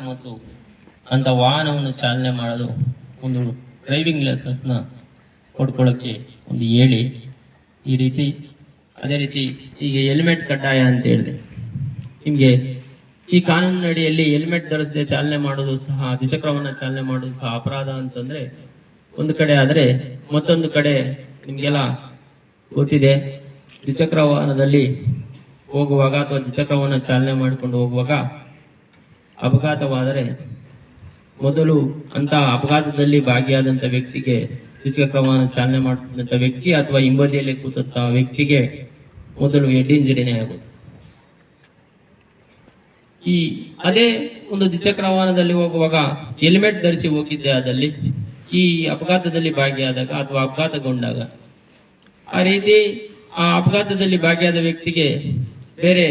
ಮತ್ತು ಅಂತ ವಾಹನವನ್ನು ಚಾಲನೆ ಮಾಡಲು ಒಂದು ಡ್ರೈವಿಂಗ್ ಲೈಸೆನ್ಸ್ನ ಕೊಡ್ಕೊಳ್ಳೋಕ್ಕೆ ಒಂದು ಹೇಳಿ ಈ ರೀತಿ. ಅದೇ ರೀತಿ ಈಗ ಹೆಲ್ಮೆಟ್ ಕಡ್ಡಾಯ ಅಂತ ಹೇಳಿದೆ. ನಿಮಗೆ ಈ ಕಾನೂನಿನಡಿಯಲ್ಲಿ ಹೆಲ್ಮೆಟ್ ಧರಿಸದೆ ಚಾಲನೆ ಮಾಡೋದು ಸಹ, ದ್ವಿಚಕ್ರವನ್ನು ಚಾಲನೆ ಮಾಡೋದು ಸಹ ಅಪರಾಧ ಅಂತಂದರೆ ಒಂದು ಕಡೆ. ಆದರೆ ಮತ್ತೊಂದು ಕಡೆ ನಿಮಗೆಲ್ಲ ಗೊತ್ತಿದೆ, ದ್ವಿಚಕ್ರ ವಾಹನದಲ್ಲಿ ಹೋಗುವಾಗ ಅಥವಾ ದ್ವಿಚಕ್ರವನ್ನು ಚಾಲನೆ ಮಾಡಿಕೊಂಡು ಹೋಗುವಾಗ ಅಪಘಾತವಾದರೆ ಮೊದಲು ಅಂತ ಅಪಘಾತದಲ್ಲಿ ಭಾಗಿಯಾದಂಥ ವ್ಯಕ್ತಿಗೆ, ದ್ವಿಚಕ್ರ ವಾಹನ ಚಾಲನೆ ಮಾಡ್ತಿದ್ದಂಥ ವ್ಯಕ್ತಿ ಅಥವಾ ಹಿಂಬದಿಯಲ್ಲಿ ಕೂತಂಥ ವ್ಯಕ್ತಿಗೆ ಮೊದಲು ಹೆಡ್ ಇಂಜರಿನೇ ಆಗುತ್ತೆ. ಅದೇ ಒಂದು ದ್ವಿಚಕ್ರ ವಾಹನದಲ್ಲಿ ಹೋಗುವಾಗ ಹೆಲ್ಮೆಟ್ ಧರಿಸಿ ಹೋಗಿದ್ದೆ ಆದಲ್ಲಿ ಈ ಅಪಘಾತದಲ್ಲಿ ಭಾಗಿಯಾದಾಗ ಅಥವಾ ಅಪಘಾತಗೊಂಡಾಗ ಆ ರೀತಿ ಆ ಅಪಘಾತದಲ್ಲಿ ಭಾಗಿಯಾದ ವ್ಯಕ್ತಿಗೆ ಬೇರೆ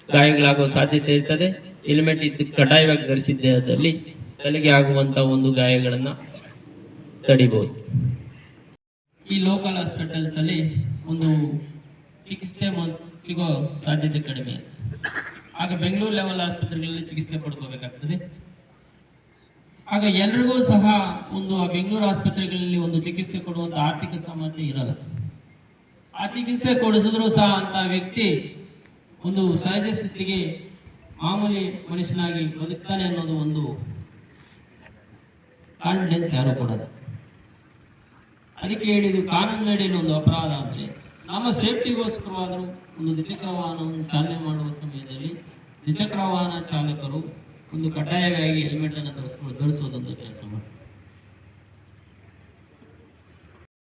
ಗಾಯಗಳಾಗುವ ಸಾಧ್ಯತೆ ಇರ್ತದೆ. ಹೆಲ್ಮೆಟ್ ಕಡ್ಡಾಯವಾಗಿ ಧರಿಸಿದ್ದೆ ಆದಲ್ಲಿ ತಲೆಗೆ ಆಗುವಂತ ಒಂದು ಗಾಯಗಳನ್ನ ತಡಿಬಹುದು. ಈ ಲೋಕಲ್ ಹಾಸ್ಪಿಟಲ್ಸ್ ಅಲ್ಲಿ ಒಂದು ಚಿಕಿತ್ಸೆ ಸಿಗೋ ಸಾಧ್ಯತೆ ಕಡಿಮೆ. ಆಗ ಬೆಂಗಳೂರು ಲೆವೆಲ್ ಆಸ್ಪತ್ರೆಗಳಲ್ಲಿ ಚಿಕಿತ್ಸೆ ಪಡ್ಕೋಬೇಕಾಗ್ತದೆ. ಆಗ ಎಲ್ರಿಗೂ ಸಹ ಒಂದು ಆ ಬೆಂಗಳೂರು ಆಸ್ಪತ್ರೆಗಳಲ್ಲಿ ಒಂದು ಚಿಕಿತ್ಸೆ ಕೊಡುವಂತ ಆರ್ಥಿಕ ಸಾಮರ್ಥ್ಯ ಇರಲ್ಲ. ಆ ಚಿಕಿತ್ಸೆ ಕೊಡಿಸಿದ್ರು ಸಹ ಅಂತ ವ್ಯಕ್ತಿ ಒಂದು ಸಹಜ ಸ್ಥಿತಿಗೆ ಮಾಮೂಲಿ ಮನುಷ್ಯನಾಗಿ ಬದುಕ್ತಾನೆ ಅನ್ನೋದು ಒಂದು ಕಾನ್ಫಿಡೆನ್ಸ್ ಯಾರು ಕೊಡೋದು. ಅದಕ್ಕೆ ಹೇಳಿದ್ದು ಕಾನೂನಿನಡಿಯಲ್ಲಿ ಒಂದು ಅಪರಾಧ ಅಂದರೆ ನಮ್ಮ ಸೇಫ್ಟಿಗೋಸ್ಕರವಾದರೂ ಒಂದು ದ್ವಿಚಕ್ರ ವಾಹನವನ್ನು ಚಾಲನೆ ಮಾಡುವ ಸಮಯದಲ್ಲಿ ದ್ವಿಚಕ್ರ ವಾಹನ ಚಾಲಕರು ಒಂದು ಕಡ್ಡಾಯವಾಗಿ ಹೆಲ್ಮೆಟ್ ಅನ್ನು ಧರಿಸುವುದಂತ ಕೆಲಸ ಮಾಡಿ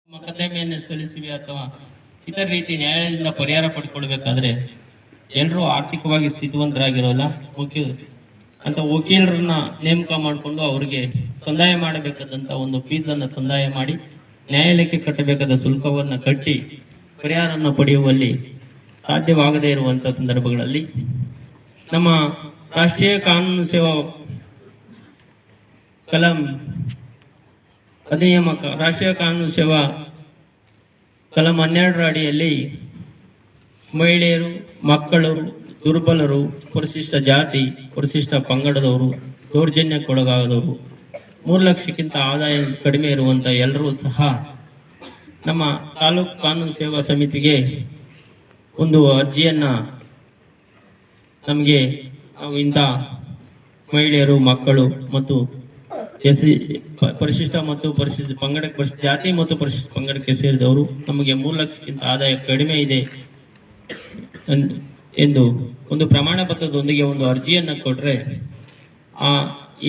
ಮೊಕದ್ದಮೆಯನ್ನು ಸಲ್ಲಿಸಿವೆ ಅಥವಾ ಇತರ ರೀತಿ ನ್ಯಾಯಾಲಯದಿಂದ ಪರಿಹಾರ ಪಡ್ಕೊಳ್ಬೇಕಾದ್ರೆ ಎಲ್ಲರೂ ಆರ್ಥಿಕವಾಗಿ ಸ್ಥಿತಿವಂತರಾಗಿರೋಲ್ಲ. ಮುಖ್ಯ ಅಂತ ವಕೀಲರನ್ನ ನೇಮಕ ಮಾಡಿಕೊಂಡು ಅವರಿಗೆ ಸಂದಾಯ ಮಾಡಬೇಕಾದಂಥ ಒಂದು ಫೀಸನ್ನು ಸಂದಾಯ ಮಾಡಿ ನ್ಯಾಯಾಲಯಕ್ಕೆ ಕಟ್ಟಬೇಕಾದ ಶುಲ್ಕವನ್ನು ಕಟ್ಟಿ ಪರಿಹಾರವನ್ನು ಪಡೆಯುವಲ್ಲಿ ಸಾಧ್ಯವಾಗದೇ ಇರುವಂಥ ಸಂದರ್ಭಗಳಲ್ಲಿ ನಮ್ಮ ರಾಷ್ಟ್ರೀಯ ಕಾನೂನು ಸೇವಾ ಅಧಿನಿಯಮ, ರಾಷ್ಟ್ರೀಯ ಕಾನೂನು ಸೇವಾ ಕಲಂ 12 ಅಡಿಯಲ್ಲಿ ಮಹಿಳೆಯರು, ಮಕ್ಕಳು, ದುರ್ಬಲರು, ಪರಿಶಿಷ್ಟ ಜಾತಿ, ಪರಿಶಿಷ್ಟ ಪಂಗಡದವರು, ದೌರ್ಜನ್ಯಕ್ಕೊಳಗಾದವರು, 3 ಲಕ್ಷಕ್ಕಿಂತ ಆದಾಯ ಕಡಿಮೆ ಇರುವಂಥ ಎಲ್ಲರೂ ಸಹ ನಮ್ಮ ತಾಲೂಕು ಕಾನೂನು ಸೇವಾ ಸಮಿತಿಗೆ ಒಂದು ಅರ್ಜಿಯನ್ನು ನಮಗೆ ಇಂಥ ಮಹಿಳೆಯರು, ಮಕ್ಕಳು ಮತ್ತು ಪರಿಶಿಷ್ಟ ಮತ್ತು ಪರಿಶಿಷ್ಟ ಪಂಗಡಕ್ಕೆ, ಪರಿಶಿಷ್ಟ ಜಾತಿ ಮತ್ತು ಪರಿಶಿಷ್ಟ ಪಂಗಡಕ್ಕೆ ಸೇರಿದವರು ನಮಗೆ 3 ಲಕ್ಷಕ್ಕಿಂತ ಆದಾಯ ಕಡಿಮೆ ಇದೆ ಎಂದು ಒಂದು ಪ್ರಮಾಣ ಪತ್ರದೊಂದಿಗೆ ಒಂದು ಅರ್ಜಿಯನ್ನು ಕೊಟ್ಟರೆ ಆ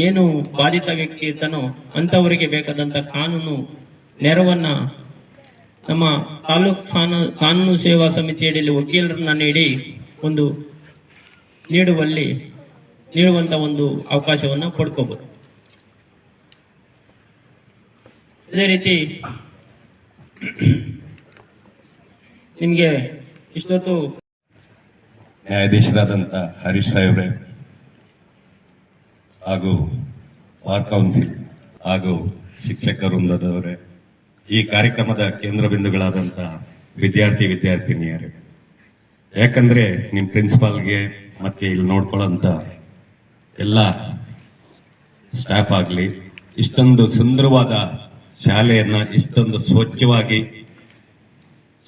ಏನು ಬಾಧಿತ ವ್ಯಕ್ತಿ ಇರ್ತಾನೋ ಅಂಥವರಿಗೆ ಬೇಕಾದಂಥ ಕಾನೂನು ನೆರವನ್ನ ನಮ್ಮ ತಾಲೂಕು ಕಾನೂನು ಸೇವಾ ಸಮಿತಿಯಡಿಯಲ್ಲಿ ವಕೀಲರನ್ನ ನೀಡಿ ಒಂದು ನೀಡುವಂತ ಒಂದು ಅವಕಾಶವನ್ನು ಪಡ್ಕೋಬಹುದು. ಅದೇ ರೀತಿ ನಿಮಗೆ ಇಷ್ಟೊತ್ತು ನ್ಯಾಯಾಧೀಶರಾದಂಥ ಹರೀಶ್ ಸಾಹೇಬ್ರೆ ಹಾಗೂ ಬಾರ್ ಕೌನ್ಸಿಲ್ ಹಾಗೂ ಶಿಕ್ಷಕ ವೃಂದದವರೇ, ಈ ಕಾರ್ಯಕ್ರಮದ ಕೇಂದ್ರ ಬಿಂದುಗಳಾದಂಥ ವಿದ್ಯಾರ್ಥಿನಿಯರೇ, ಯಾಕಂದ್ರೆ ನಿಮ್ಮ ಪ್ರಿನ್ಸಿಪಾಲ್ಗೆ ಮತ್ತೆ ಇಲ್ಲಿ ನೋಡ್ಕೊಳ್ಳೋಂಥ ಎಲ್ಲ ಸ್ಟಾಫ್ ಆಗಲಿ, ಇಷ್ಟೊಂದು ಸುಂದರವಾದ ಶಾಲೆಯನ್ನ ಇಷ್ಟೊಂದು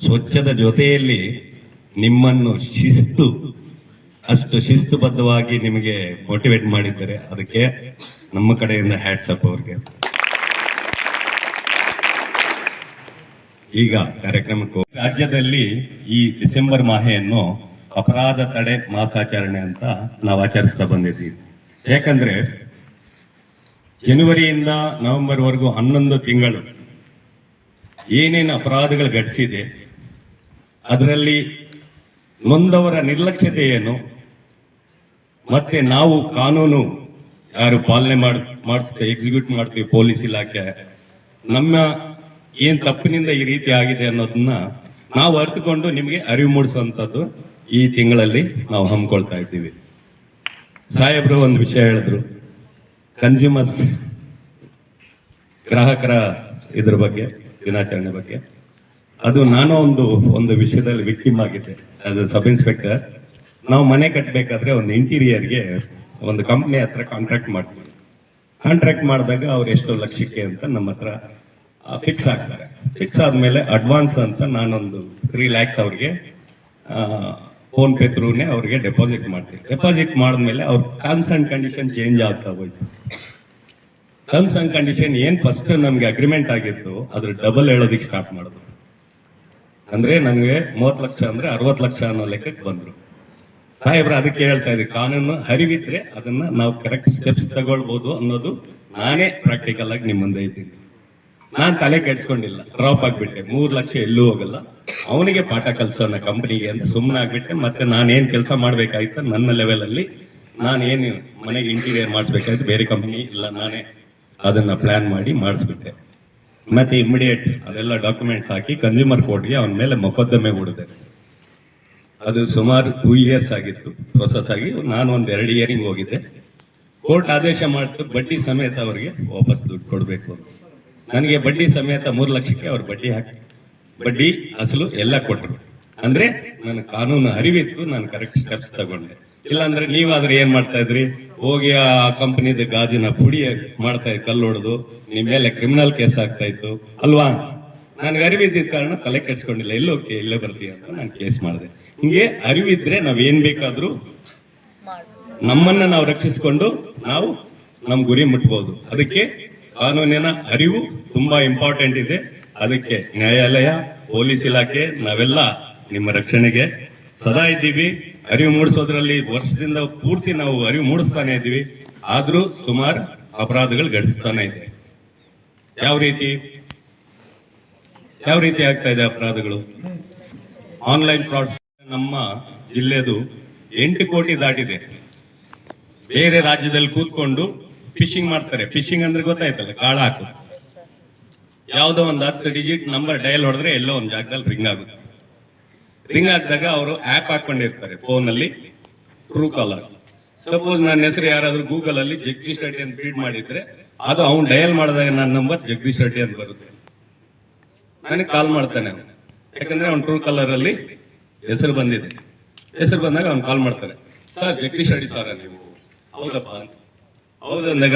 ಸ್ವಚ್ಛದ ಜೊತೆಯಲ್ಲಿ ನಿಮ್ಮನ್ನು ಅಷ್ಟು ಶಿಸ್ತುಬದ್ಧವಾಗಿ ನಿಮಗೆ ಮೋಟಿವೇಟ್ ಮಾಡಿದ್ದಾರೆ. ಅದಕ್ಕೆ ನಮ್ಮ ಕಡೆಯಿಂದ ಹ್ಯಾಟ್ಸ್ ಅಪ್ ಅವ್ರಿಗೆ. ಈಗ ಕಾರ್ಯಕ್ರಮಕ್ಕೂ ರಾಜ್ಯದಲ್ಲಿ ಈ ಡಿಸೆಂಬರ್ ಮಾಹೆಯನ್ನು ಅಪರಾಧ ತಡೆ ಮಾಸಾಚರಣೆ ಅಂತ ನಾವು ಆಚರಿಸ್ತಾ ಬಂದಿದ್ದೀವಿ. ಯಾಕಂದ್ರೆ ಜನವರಿಯಿಂದ ನವೆಂಬರ್ವರೆಗೂ 11 ತಿಂಗಳು ಏನೇನು ಅಪರಾಧಗಳು ಘಟಿಸಿದೆ, ಅದರಲ್ಲಿ ನೊಂದವರ ನಿರ್ಲಕ್ಷ್ಯತೆ ಏನು, ಮತ್ತೆ ನಾವು ಕಾನೂನು ಯಾರು ಪಾಲನೆ ಮಾಡಿಸ್ತೇವೆ, ಎಕ್ಸಿಕ್ಯೂಟ್ ಮಾಡ್ತೀವಿ, ಪೊಲೀಸ್ ಇಲಾಖೆ, ನಮ್ಮ ಏನ್ ತಪ್ಪಿನಿಂದ ಈ ರೀತಿ ಆಗಿದೆ ಅನ್ನೋದನ್ನ ನಾವು ಅರ್ಥಕೊಂಡು ನಿಮಗೆ ಅರಿವು ಮೂಡಿಸುವಂಥದ್ದು ಈ ತಿಂಗಳಲ್ಲಿ ನಾವು ಹಮ್ಮಿಕೊಳ್ತಾ ಇದ್ದೀವಿ. ಸಾಹೇಬ್ರು ಒಂದು ವಿಷಯ ಹೇಳಿದ್ರು, ಕನ್ಸ್ಯೂಮರ್ಸ್ ಗ್ರಾಹಕರ ಇದ್ರ ಬಗ್ಗೆ, ದಿನಾಚರಣೆ ಬಗ್ಗೆ. ಅದು ನಾನು ಒಂದು ವಿಷಯದಲ್ಲಿ ವಿಕ್ಟಿಮ್ ಆಗಿದ್ದೆ ಆಸ್ ಅ ಸಬ್ ಇನ್ಸ್ಪೆಕ್ಟರ್. ನಾವು ಮನೆ ಕಟ್ಟಬೇಕಾದ್ರೆ ಒಂದು ಇಂಟೀರಿಯರ್ಗೆ ಒಂದು ಕಂಪ್ನಿ ಹತ್ರ ಕಾಂಟ್ರಾಕ್ಟ್ ಮಾಡ್ತೀವಿ. ಕಾಂಟ್ರಾಕ್ಟ್ ಮಾಡಿದಾಗ ಅವ್ರು ಎಷ್ಟು ಲಕ್ಷಕ್ಕೆ ಅಂತ ನಮ್ಮ ಹತ್ರ ಫಿಕ್ಸ್ ಆಗ್ತಾರೆ. ಫಿಕ್ಸ್ ಆದ್ಮೇಲೆ ಅಡ್ವಾನ್ಸ್ ಅಂತ ನಾನೊಂದು 3 lakhs ಅವ್ರಿಗೆ ಫೋನ್ ಪೇ ಥ್ರೂನೇ ಅವ್ರಿಗೆ ಡೆಪಾಸಿಟ್ ಮಾಡ್ತೀನಿ. ಡೆಪಾಸಿಟ್ ಮಾಡಿದ್ಮೇಲೆ ಅವ್ರ ಟರ್ಮ್ಸ್ ಅಂಡ್ ಕಂಡೀಷನ್ ಚೇಂಜ್ ಆಗ್ತಾ ಹೋಯ್ತು. ಟರ್ಮ್ಸ್ ಅಂಡ್ ಕಂಡೀಷನ್ ಏನ್ ಫಸ್ಟ್ ನಮ್ಗೆ ಅಗ್ರಿಮೆಂಟ್ ಆಗಿತ್ತು ಅದ್ರ ಡಬಲ್ ಹೇಳೋದಿಕ್ ಸ್ಟಾರ್ಟ್ ಮಾಡಿದ್ರು. ಅಂದ್ರೆ ನಮ್ಗೆ 30 ಲಕ್ಷ ಅಂದ್ರೆ 60 ಲಕ್ಷ ಅನ್ನೋ ಲೆಕ್ಕಕ್ಕೆ ಬಂದ್ರು. ಸಾಹೇಬ್ರ ಅದಕ್ಕೆ ಹೇಳ್ತಾ ಇದ್ದೆ, ಕಾನೂನು ಅರಿವಿದ್ರೆ ಅದನ್ನ ನಾವು ಕರೆಕ್ಟ್ ಸ್ಟೆಪ್ಸ್ ತಗೊಳ್ಬಹುದು ಅನ್ನೋದು ನಾನೇ ಪ್ರಾಕ್ಟಿಕಲ್ ಆಗಿ ನಿಮ್ಮ ಮುಂದೆ ಇದ್ದೀನಿ. ನಾನ್ ತಲೆ ಕೆಡ್ಸ್ಕೊಂಡಿಲ್ಲ, ಡ್ರಾಪ್ ಆಗ್ಬಿಟ್ಟೆ. 3 ಲಕ್ಷ ಎಲ್ಲೂ ಹೋಗಲ್ಲ, ಅವನಿಗೆ ಪಾಠ ಕಲ್ಸೋಣ ಕಂಪನಿಗೆ ಅಂತ ಸುಮ್ಮನೆ ಆಗ್ಬಿಟ್ಟೆ. ಮತ್ತೆ ನಾನೇನ್ ಕೆಲಸ ಮಾಡ್ಬೇಕಾಯ್ತು ನನ್ನ ಲೆವೆಲ್ ಅಲ್ಲಿ, ನಾನೇನು ಮನೆಗೆ ಇಂಟೀರಿಯರ್ ಮಾಡಿಸ್ಬೇಕಾಯ್ತು, ಬೇರೆ ಕಂಪನಿ ಇಲ್ಲ, ನಾನೇ ಅದನ್ನ ಪ್ಲಾನ್ ಮಾಡಿ ಮಾಡಿಸ್ಬಿಟ್ಟೆ. ಮತ್ತೆ ಇಮಿಡಿಯೇಟ್ ಅದೆಲ್ಲ ಡಾಕ್ಯುಮೆಂಟ್ಸ್ ಹಾಕಿ ಕನ್ಸ್ಯೂಮರ್ ಕೋರ್ಟ್ಗೆ ಅವನ ಮೇಲೆ ಮೊಕದ್ದಮೆ ಹೂಡಿದೆ. ಅದು ಸುಮಾರು 2 years ಆಗಿತ್ತು ಪ್ರೊಸೆಸ್ ಆಗಿ. ನಾನು ಒಂದು 2 ಇಯರಿಂಗ್ ಹೋಗಿದ್ದೆ. ಕೋರ್ಟ್ ಆದೇಶ ಮಾಡ್ತು ಬಡ್ಡಿ ಸಮೇತ ಅವ್ರಿಗೆ ವಾಪಸ್ ದುಡ್ಡು ಕೊಡಬೇಕು ಅಂತ. ನನಗೆ ಬಡ್ಡಿ ಸಮೇತ 3 ಲಕ್ಷಕ್ಕೆ ಅವ್ರು ಬಡ್ಡಿ ಹಾಕಿ, ಬಡ್ಡಿ ಅಸಲು ಎಲ್ಲ ಕೊಟ್ಟರು. ಅಂದ್ರೆ ನನ್ನ ಕಾನೂನು ಅರಿವಿತ್ತು, ನಾನು ಕರೆಕ್ಟ್ ಸ್ಟೆಪ್ಸ್ ತಗೊಂಡೆ. ಇಲ್ಲಾಂದ್ರೆ ನೀವಾದ್ರೆ ಏನ್ ಮಾಡ್ತಾ ಇದ್ರಿ, ಹೋಗಿ ಆ ಕಂಪನಿದ ಗಾಜಿನ ಪುಡಿ ಮಾಡ್ತಾ ಇದ್, ಕಲ್ಲು ಹೊಡೆದು ನಿಮ್ ಮೇಲೆ ಕ್ರಿಮಿನಲ್ ಕೇಸ್ ಆಗ್ತಾ ಇತ್ತು ಅಲ್ವಾ. ನನ್ಗೆ ಅರಿವಿದ್ದ ಕಾರಣ ತಲೆ ಕೆಡ್ಸ್ಕೊಂಡಿಲ್ಲ, ಇಲ್ಲೇ ಬರ್ತೀಯ ಅಂತ ನಾನು ಕೇಸ್ ಮಾಡಿದೆ. ಹಿಂಗೆ ಅರಿವಿದ್ರೆ ನಾವ್ ಏನ್ ಬೇಕಾದ್ರೂ ನಮ್ಮನ್ನ ನಾವು ರಕ್ಷಿಸ್ಕೊಂಡು ನಾವು ನಮ್ ಗುರಿ ಮುಟ್ಬಹುದು. ಅದಕ್ಕೆ ಕಾನೂನಿನ ಅರಿವು ತುಂಬಾ ಇಂಪಾರ್ಟೆಂಟ್ ಇದೆ. ಅದಕ್ಕೆ ನ್ಯಾಯಾಲಯ, ಪೊಲೀಸ್ ಇಲಾಖೆ ನಾವೆಲ್ಲ ನಿಮ್ಮ ರಕ್ಷಣೆಗೆ ಸದಾ ಇದ್ದೀವಿ. ಅರಿವು ಮೂಡಿಸೋದ್ರಲ್ಲಿ ವರ್ಷದಿಂದ ಪೂರ್ತಿ ನಾವು ಅರಿವು ಮೂಡಿಸ್ತಾನೆ ಇದ್ದೀವಿ. ಆದ್ರೂ ಸುಮಾರು ಅಪರಾಧಗಳು ಘಟಿಸ್ತಾನೆ ಇದೆ. ಯಾವ ರೀತಿ ಆಗ್ತಾ ಇದೆ ಅಪರಾಧಗಳು? ಆನ್ಲೈನ್ ಫ್ರಾಡ್ಸ್ ನಮ್ಮ ಜಿಲ್ಲೆದು 8 ಕೋಟಿ ದಾಟಿದೆ. ಬೇರೆ ರಾಜ್ಯದಲ್ಲಿ ಕೂತ್ಕೊಂಡು ಫಿಶಿಂಗ್ ಮಾಡ್ತಾರೆ. ಫಿಶಿಂಗ್ ಅಂದ್ರೆ ಗೊತ್ತಾಯ್ತಲ್ಲ, ಕಾಳ ಹಾಕು. ಯಾವುದೋ ಒಂದು 10 ಡಿಜಿಟ್ ನಂಬರ್ ಡಯಲ್ ಹೊಡೆದ್ರೆ ಎಲ್ಲೋ ಒಂದು ಜಾಗದಲ್ಲಿ ರಿಂಗ್ ಆಗುತ್ತೆ. ರಿಂಗ್ ಆಗಿದಾಗ ಅವರು ಆಪ್ ಹಾಕೊಂಡಿರ್ತಾರೆ ಫೋನ್ ಅಲ್ಲಿ, ಟ್ರೂ ಕಾಲರ್. ಸಪೋಸ್ ನನ್ನ ಹೆಸರು ಯಾರಾದ್ರೂ ಗೂಗಲ್ ಅಲ್ಲಿ ಜಗದೀಶ್ ರೆಡ್ಡಿ ಅಂತ ಫೀಡ್ ಮಾಡಿದ್ರೆ, ಅದು ಅವ್ನು ಡಯಲ್ ಮಾಡಿದಾಗ ನನ್ನ ನಂಬರ್ ಜಗದೀಶ್ ರೆಡ್ಡಿ ಅಂತ ಬರುತ್ತೆ. ನನಗೆ ಕಾಲ್ ಮಾಡ್ತಾನೆ ಅವನು, ಯಾಕಂದ್ರೆ ಅವ್ನು ಟ್ರೂ ಕಾಲರ್ ಅಲ್ಲಿ ಹೆಸರು ಬಂದಿದೆ. ಹೆಸರು ಬಂದಾಗ ಅವ್ನು ಕಾಲ್ ಮಾಡ್ತಾನೆ, ಸರ್ ಜಗದೀಶ್ ರೆಡ್ಡಿ ಸರ್ ನೀವು? ಹೌದಪ್ಪ ಅಂತ. ಹೌದಂದಾಗ,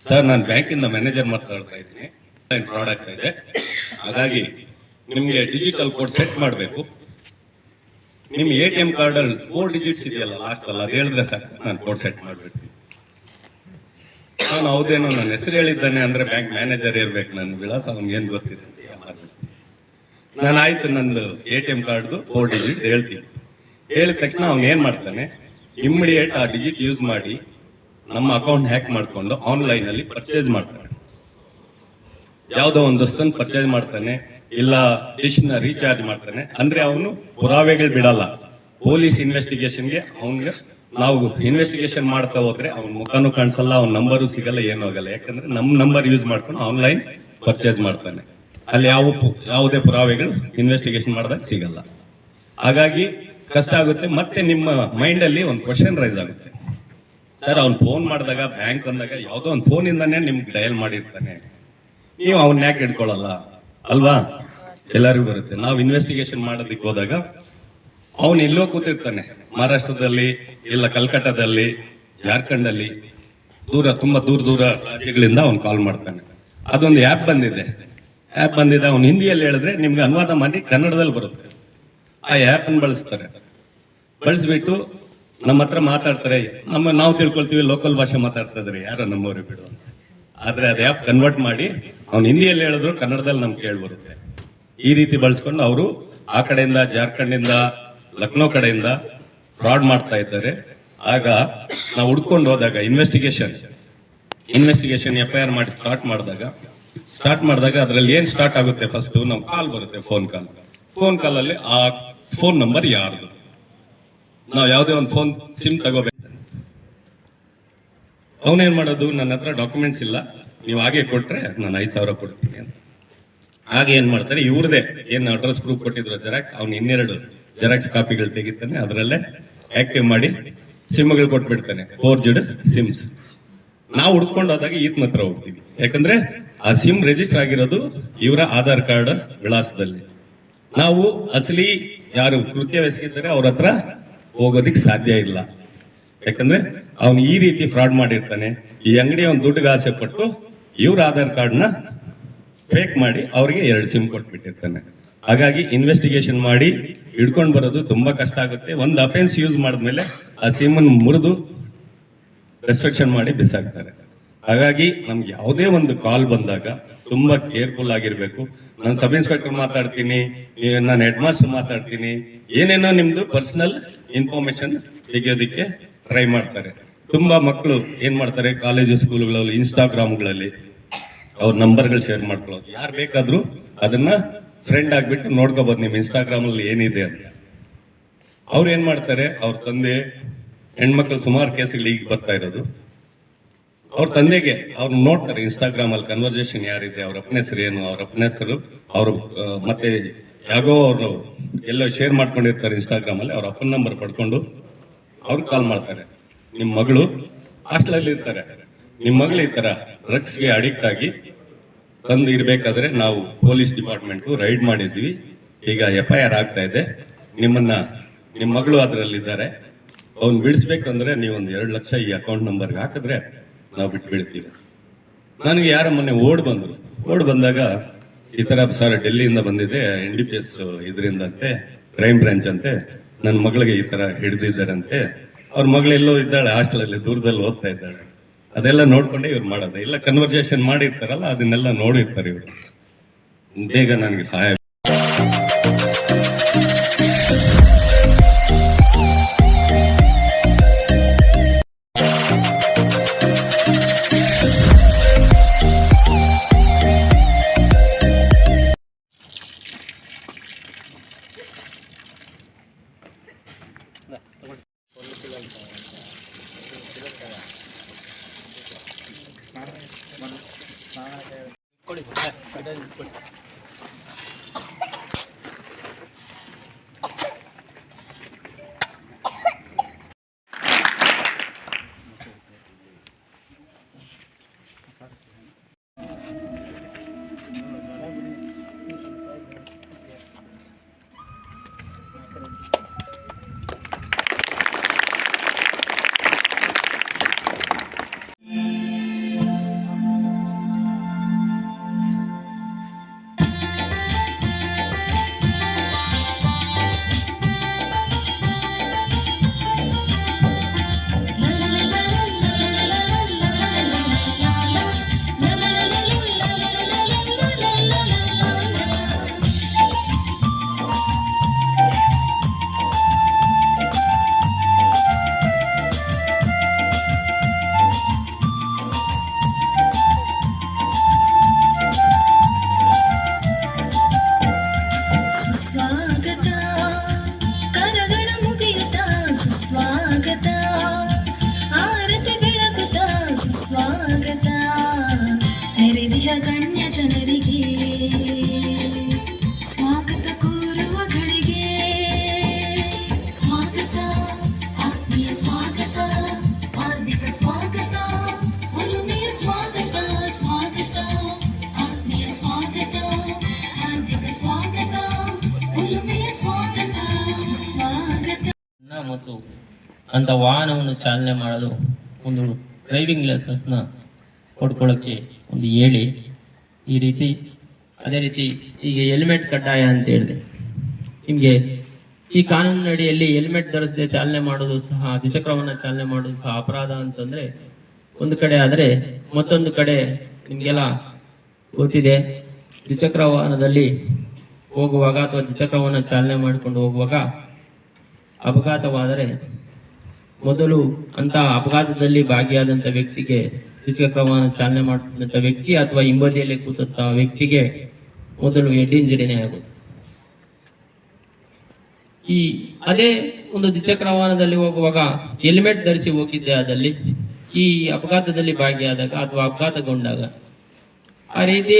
ಸರ್ ನಾನು ಬ್ಯಾಂಕಿಂದ ಮ್ಯಾನೇಜರ್ ಮಾತಾಡ್ತಾ ಇದ್ದೀನಿ, ಫ್ರಾಡ್ ಆಗ್ತಾ ಇದೆ, ಹಾಗಾಗಿ ನಿಮ್ಗೆ ಡಿಜಿಟಲ್ ಕೋಡ್ ಸೆಟ್ ಮಾಡಬೇಕು. ನಿಮ್ ATM ಕಾರ್ಡ್ ಅಲ್ಲಿ 4 ಡಿಜಿಟ್ಸ್ ಇದೆಯಲ್ಲ ಲಾಸ್ಟ್ ಅಲ್ಲ, ಅದು ಹೇಳಿದ್ರೆ ಸಾಕು, ನಾನು ಕೋಡ್ ಸೆಟ್ ಮಾಡ್ಬಿಡ್ತೀನಿ. ನಾನು ಹೌದೇನೋ, ನನ್ನ ಹೆಸರು ಹೇಳಿದ್ದಾನೆ ಅಂದ್ರೆ ಬ್ಯಾಂಕ್ ಮ್ಯಾನೇಜರ್ ಇರ್ಬೇಕು, ನನ್ನ ವಿಳಾಸ ಅವ್ನಿಗೆ ಏನ್ ಗೊತ್ತಿದೆ ಅಂತ ನಾನು ಆಯ್ತು ನಂದು ATM ಕಾರ್ಡ್ದು 4 ಡಿಜಿಟ್ ಹೇಳ್ತೀನಿ. ಹೇಳಿದ ತಕ್ಷಣ ಅವ್ನು ಏನ್ ಮಾಡ್ತಾನೆ, ಇಮ್ಮಿಡಿಯೇಟ್ ಆ ಡಿಜಿಟ್ ಯೂಸ್ ಮಾಡಿ ನಮ್ಮ ಅಕೌಂಟ್ ಹ್ಯಾಕ್ ಮಾಡ್ಕೊಂಡು ಆನ್ಲೈನ್ ಅಲ್ಲಿ ಪರ್ಚೇಸ್ ಮಾಡ್ತಾನೆ. ಯಾವುದೋ ಒಂದು ವಸ್ತುನ ಪರ್ಚೇಸ್ ಮಾಡ್ತಾನೆ, ಇಲ್ಲ ಡಿಶ್ ನ ರೀಚಾರ್ಜ್ ಮಾಡ್ತಾನೆ. ಅಂದ್ರೆ ಅವನು ಪುರಾವೆಗಳು ಬಿಡಲ್ಲ. ಪೊಲೀಸ್ ಇನ್ವೆಸ್ಟಿಗೇಷನ್ಗೆ ಅವನಿಗೆ ನಾವು ಇನ್ವೆಸ್ಟಿಗೇಷನ್ ಮಾಡ್ತಾ ಹೋದ್ರೆ ಅವ್ನ ಮುಖನೂ ಕಾಣಿಸಲ್ಲ, ಅವ್ನ ನಂಬರು ಸಿಗಲ್ಲ, ಏನೂ ಆಗಲ್ಲ. ಯಾಕಂದ್ರೆ ನಮ್ಮ ನಂಬರ್ ಯೂಸ್ ಮಾಡ್ಕೊಂಡು ಆನ್ಲೈನ್ ಪರ್ಚೇಸ್ ಮಾಡ್ತಾನೆ. ಅಲ್ಲಿ ಯಾವುದೇ ಪುರಾವೆಗಳು ಇನ್ವೆಸ್ಟಿಗೇಷನ್ ಮಾಡಿದಾಗ ಸಿಗಲ್ಲ. ಹಾಗಾಗಿ ಕಷ್ಟ ಆಗುತ್ತೆ. ಮತ್ತೆ ನಿಮ್ಮ ಮೈಂಡಲ್ಲಿ ಒಂದು ಕ್ವಶನ್ ರೈಸ್ ಆಗುತ್ತೆ, ಸರ್ ಅವ್ನು ಫೋನ್ ಮಾಡಿದಾಗ ಬ್ಯಾಂಕ್ ಅಂದಾಗ ಯಾವುದೋ ಒಂದು ಫೋನಿಂದಾನೇ ನಿಮ್ಗೆ ಡಯಲ್ ಮಾಡಿರ್ತಾನೆ, ನೀವು ಅವನ್ನ ಯಾಕೆ ಹಿಡ್ಕೊಳ್ಳಲ್ಲ ಅಲ್ವಾ? ಎಲ್ಲರಿಗೂ ಬರುತ್ತೆ. ನಾವು ಇನ್ವೆಸ್ಟಿಗೇಷನ್ ಮಾಡೋದಕ್ಕೆ ಹೋದಾಗ ಅವನು ಎಲ್ಲೋ ಕೂತಿರ್ತಾನೆ, ಮಹಾರಾಷ್ಟ್ರದಲ್ಲಿ ಇಲ್ಲ ಕಲ್ಕಟ್ಟಾದಲ್ಲಿ, ಜಾರ್ಖಂಡಲ್ಲಿ, ತುಂಬಾ ದೂರ ರಾಜ್ಯಗಳಿಂದ ಅವ್ನು ಕಾಲ್ ಮಾಡ್ತಾನೆ. ಅದೊಂದು ಆ್ಯಪ್ ಬಂದಿದೆ, ಅವ್ನು ಹಿಂದಿಯಲ್ಲಿ ಹೇಳಿದ್ರೆ ನಿಮ್ಗೆ ಅನುವಾದ ಮಾಡಿ ಕನ್ನಡದಲ್ಲಿ ಬರುತ್ತೆ. ಆ ಆ್ಯಪನ್ನು ಬಳಸ್ಬಿಟ್ಟು ನಮ್ಮ ಹತ್ರ ಮಾತಾಡ್ತಾರೆ. ನಾವು ತಿಳ್ಕೊಳ್ತೀವಿ ಲೋಕಲ್ ಭಾಷೆ ಮಾತಾಡ್ತಾ ಇದ್ದಾರೆ, ಯಾರೋ ನಮ್ಮವ್ರಿಗೆ ಬಿಡು ಅಂತ. ಆದ್ರೆ ಅದು ಆ್ಯಪ್ ಕನ್ವರ್ಟ್ ಮಾಡಿ ಅವ್ನು ಹಿಂದಿಯಲ್ಲಿ ಹೇಳಿದ್ರು ಕನ್ನಡದಲ್ಲಿ ನಮ್ಗೆ ಕೇಳ್ಬರುತ್ತೆ. ಈ ರೀತಿ ಬಳಸ್ಕೊಂಡು ಅವರು ಆ ಕಡೆಯಿಂದ, ಜಾರ್ಖಂಡಿಂದ, ಲಕ್ನೋ ಕಡೆಯಿಂದ ಫ್ರಾಡ್ ಮಾಡ್ತಾ ಇದ್ದಾರೆ. ಆಗ ನಾವು ಹುಡ್ಕೊಂಡು ಹೋದಾಗ ಇನ್ವೆಸ್ಟಿಗೇಷನ್ FIR ಮಾಡಿ ಸ್ಟಾರ್ಟ್ ಮಾಡಿದಾಗ ಅದರಲ್ಲಿ ಏನ್ ಸ್ಟಾರ್ಟ್ ಆಗುತ್ತೆ, ಫಸ್ಟ್ ನಾವು ಕಾಲ್ ಬರುತ್ತೆ, ಫೋನ್ ಕಾಲಲ್ಲಿ ಆ ಫೋನ್ ನಂಬರ್ ಯಾರ್ದು, ನಾವು ಯಾವುದೇ ಒಂದು ಫೋನ್ ಸಿಮ್ ತಗೋಬೇಕು. ಅವನೇನ್ ಮಾಡೋದು, ನನ್ನ ಹತ್ರ ಡಾಕ್ಯುಮೆಂಟ್ಸ್ ಇಲ್ಲ, ನೀವು ಹಾಗೆ ಕೊಟ್ರೆ ನಾನು 5,000 ಕೊಡ್ತೀನಿ ಅಂತ. ಹಾಗೆ ಏನ್ ಮಾಡ್ತಾರೆ, ಇವ್ರದೇ ಏನ್ ಅಡ್ರೆಸ್ ಪ್ರೂಫ್ ಕೊಟ್ಟಿದ್ರು ಜೆರಾಕ್ಸ್, ಅವ್ನು 2 ಜೆರಾಕ್ಸ್ ಕಾಪಿಗಳು ತೆಗಿತಾನೆ, ಅದರಲ್ಲೇ ಆಕ್ಟಿವ್ ಮಾಡಿ ಸಿಮ್ಗಳು ಕೊಟ್ಬಿಡ್ತಾನೆ, ಫೋರ್ಜ್ಡ್ ಸಿಮ್ಸ್. ನಾವು ಹುಡ್ಕೊಂಡು ಹೋದಾಗ ಈತನ ಹತ್ರ ಹೋಗ್ತೀವಿ, ಯಾಕಂದ್ರೆ ಆ ಸಿಮ್ ರಿಜಿಸ್ಟರ್ ಆಗಿರೋದು ಇವರ ಆಧಾರ್ ಕಾರ್ಡ್ ವಿಳಾಸದಲ್ಲಿ. ನಾವು ಅಸಲಿ ಯಾರು ಕೃತ್ಯವೆಸಗಿದ್ದಾರೆ ಅವ್ರ ಹತ್ರ ಹೋಗೋದಿಕ್ ಸಾಧ್ಯ ಇಲ್ಲ, ಯಾಕಂದ್ರೆ ಅವನು ಈ ರೀತಿ ಫ್ರಾಡ್ ಮಾಡಿರ್ತಾನೆ. ಈ ಅಂಗಡಿ ಒಂದು ದುಡ್ಡಿಗೆ ಆಸೆ ಪಟ್ಟು ಇವ್ರ ಆಧಾರ್ ಕಾರ್ಡ್ನ ಫೇಕ್ ಮಾಡಿ ಅವ್ರಿಗೆ 2 ಸಿಮ್ ಕೊಟ್ಬಿಟ್ಟಿರ್ತಾನೆ. ಹಾಗಾಗಿ ಇನ್ವೆಸ್ಟಿಗೇಷನ್ ಮಾಡಿ ಹಿಡ್ಕೊಂಡು ಬರೋದು ತುಂಬಾ ಕಷ್ಟ ಆಗುತ್ತೆ. ಒಂದು ಅಫೆನ್ಸ್ ಯೂಸ್ ಮಾಡಿದ್ಮೇಲೆ ಆ ಸಿಮ್ ಅನ್ನು ಮುರಿದು ರೆಸ್ಟ್ರಿಕ್ಷನ್ ಮಾಡಿ ಬಿಸಾಕ್ತಾರೆ. ಹಾಗಾಗಿ ನಮ್ಗೆ ಯಾವುದೇ ಒಂದು ಕಾಲ್ ಬಂದಾಗ ತುಂಬಾ ಕೇರ್ಫುಲ್ ಆಗಿರ್ಬೇಕು. ನಾನು ಸಬ್ ಇನ್ಸ್ಪೆಕ್ಟರ್ ಮಾತಾಡ್ತೀನಿ, ನಾನು ಹೆಡ್ ಮಾಸ್ಟರ್ ಮಾತಾಡ್ತೀನಿ, ಏನೇನೋ ನಿಮ್ದು ಪರ್ಸನಲ್ ಇನ್ಫಾರ್ಮೇಶನ್ ತೆಗೆಯೋದಿಕ್ಕೆ ಟ್ರೈ ಮಾಡ್ತಾರೆ. ತುಂಬಾ ಮಕ್ಕಳು ಏನ್ ಮಾಡ್ತಾರೆ, ಕಾಲೇಜು ಸ್ಕೂಲ್ಗಳಲ್ಲಿ, ಇನ್ಸ್ಟಾಗ್ರಾಮ್ಗಳಲ್ಲಿ ಅವ್ರ ನಂಬರ್ಗಳು ಶೇರ್ ಮಾಡ್ಕೊಳ್ಳೋದು. ಯಾರು ಬೇಕಾದ್ರೂ ಅದನ್ನ ಫ್ರೆಂಡ್ ಆಗ್ಬಿಟ್ಟು ನೋಡ್ಕೋಬಹುದು ನಿಮ್ ಇನ್ಸ್ಟಾಗ್ರಾಮ್ ಅಲ್ಲಿ ಏನಿದೆ ಅಂತ. ಅವ್ರು ಏನ್ ಮಾಡ್ತಾರೆ, ಅವ್ರ ತಂದೆ, ಹೆಣ್ಮಕ್ಳು ಸುಮಾರು ಕೇಸ್ಗಳು ಈಗ ಬರ್ತಾ ಇರೋದು, ಅವ್ರ ತಂದೆಗೆ ಅವ್ರು ನೋಡ್ತಾರೆ ಇನ್ಸ್ಟಾಗ್ರಾಮ್ ಅಲ್ಲಿ ಕನ್ವರ್ಸೇಷನ್ ಯಾರಿದೆ, ಅವ್ರ ಅಪ್ಪನ ಹೆಸರು ಏನು, ಅವ್ರ ಅಪ್ಪನ ಹೆಸರು, ಅವರು ಮತ್ತೆ ಯಾಗೋ ಅವರು ಎಲ್ಲೋ ಶೇರ್ ಮಾಡ್ಕೊಂಡಿರ್ತಾರೆ ಇನ್ಸ್ಟಾಗ್ರಾಮ್ ಅಲ್ಲಿ, ಅವ್ರ ಅಪ್ಪನ ನಂಬರ್ ಪಡ್ಕೊಂಡು ಅವ್ರು ಕಾಲ್ ಮಾಡ್ತಾರೆ. ನಿಮ್ ಮಗಳು ಹಾಸ್ಟೆಲಲ್ಲಿ ಇರ್ತಾರೆ, ನಿಮ್ ಮಗಳು ಈ ತರ ಡ್ರಗ್ಸ್ಗೆ ಅಡಿಕ್ಟ್ ಆಗಿ ತಂದು ಇರ್ಬೇಕಾದ್ರೆ ನಾವು ಪೊಲೀಸ್ ಡಿಪಾರ್ಟ್ಮೆಂಟ್ ರೈಡ್ ಮಾಡಿದ್ವಿ, ಈಗ FIR ಆಗ್ತಾ ಇದೆ, ನಿಮ್ಮ ಮಗಳು ಅದರಲ್ಲಿದ್ದಾರೆ, ಅವ್ನು ಬಿಡಿಸ್ಬೇಕಂದ್ರೆ ನೀವೊಂದು 2 ಲಕ್ಷ ಈ ಅಕೌಂಟ್ ನಂಬರ್ಗೆ ಹಾಕಿದ್ರೆ ನಾವು ಬಿಟ್ಟು ಬೀಳ್ತೀವಿ. ನನಗೆ ಯಾರ ಮೊನ್ನೆ ಓಡ್ ಬಂದಾಗ ಈ ತರ ಸರ್ ಡೆಲ್ಲಿಯಿಂದ ಬಂದಿದೆ, NDPS ಇದರಿಂದಂತೆ, ಕ್ರೈಮ್ ಬ್ರಾಂಚ್ ಅಂತೆ, ನನ್ನ ಮಗಳಿಗೆ ಈ ತರ ಹಿಡಿದಿದ್ದಾರಂತೆ, ಅವ್ರ ಮಗಳೆಲ್ಲೋ ಇದ್ದಾಳೆ ಹಾಸ್ಟೆಲಲ್ಲಿ ದೂರದಲ್ಲಿ ಓದ್ತಾ ಇದ್ದಾಳೆ, ಅದೆಲ್ಲ ನೋಡ್ಕೊಂಡೆ ಇವ್ರು ಮಾಡೋದು. ಇಲ್ಲ ಕನ್ವರ್ಸೇಷನ್ ಮಾಡಿರ್ತಾರಲ್ಲ ಅದನ್ನೆಲ್ಲ ನೋಡಿರ್ತಾರೆ ಇವರು. ಬೇಗ ನನಗೆ ಸಹಾಯ. ಒಂದು ಅಂತ ವಾಹನವನ್ನು ಚಾಲನೆ ಮಾಡಲು ಒಂದು ಡ್ರೈವಿಂಗ್ ಲೈಸೆನ್ಸ್ನ ಕೊಡ್ಕೊಳ್ಳೋಕ್ಕೆ ಒಂದು ಹೇಳಿ ಈ ರೀತಿ. ಅದೇ ರೀತಿ ಈಗ ಹೆಲ್ಮೆಟ್ ಕಡ್ಡಾಯ ಅಂತ ಹೇಳಿದೆ. ನಿಮಗೆ ಈ ಕಾನೂನಿನ ಅಡಿಯಲ್ಲಿ ಹೆಲ್ಮೆಟ್ ಧರಿಸದೆ ಚಾಲನೆ ಮಾಡೋದು ಸಹ, ದ್ವಿಚಕ್ರವಾಹನ ಚಾಲನೆ ಮಾಡೋದು ಸಹ ಅಪರಾಧ ಅಂತಂದ್ರೆ ಒಂದು ಕಡೆ. ಆದರೆ ಮತ್ತೊಂದು ಕಡೆ ನಿಮಗೆಲ್ಲ ಗೊತ್ತಿದೆ, ದ್ವಿಚಕ್ರ ವಾಹನದಲ್ಲಿ ಹೋಗುವಾಗ ಅಥವಾ ದ್ವಿಚಕ್ರವಾಹನ ಚಾಲನೆ ಮಾಡಿಕೊಂಡು ಹೋಗುವಾಗ ಅಪಘಾತವಾದರೆ ಮೊದಲು ಅಂತ ಅಪಘಾತದಲ್ಲಿ ಭಾಗಿಯಾದಂಥ ವ್ಯಕ್ತಿಗೆ, ದ್ವಿಚಕ್ರ ವಾಹನ ಚಾಲನೆ ಮಾಡ್ತಿದ್ದಂಥ ವ್ಯಕ್ತಿ ಅಥವಾ ಹಿಂಬದಿಯಲ್ಲಿ ಕೂತಂಥ ವ್ಯಕ್ತಿಗೆ ಮೊದಲು ಹೆಡ್ ಇಂಜರಿನೇ ಆಗೋದು. ಅದೇ ಒಂದು ದ್ವಿಚಕ್ರ ವಾಹನದಲ್ಲಿ ಹೋಗುವಾಗ ಹೆಲ್ಮೆಟ್ ಧರಿಸಿ ಹೋಗಿದ್ದೆ ಆದಲ್ಲಿ ಈ ಅಪಘಾತದಲ್ಲಿ ಭಾಗಿಯಾದಾಗ ಅಥವಾ ಅಪಘಾತಗೊಂಡಾಗ ಆ ರೀತಿ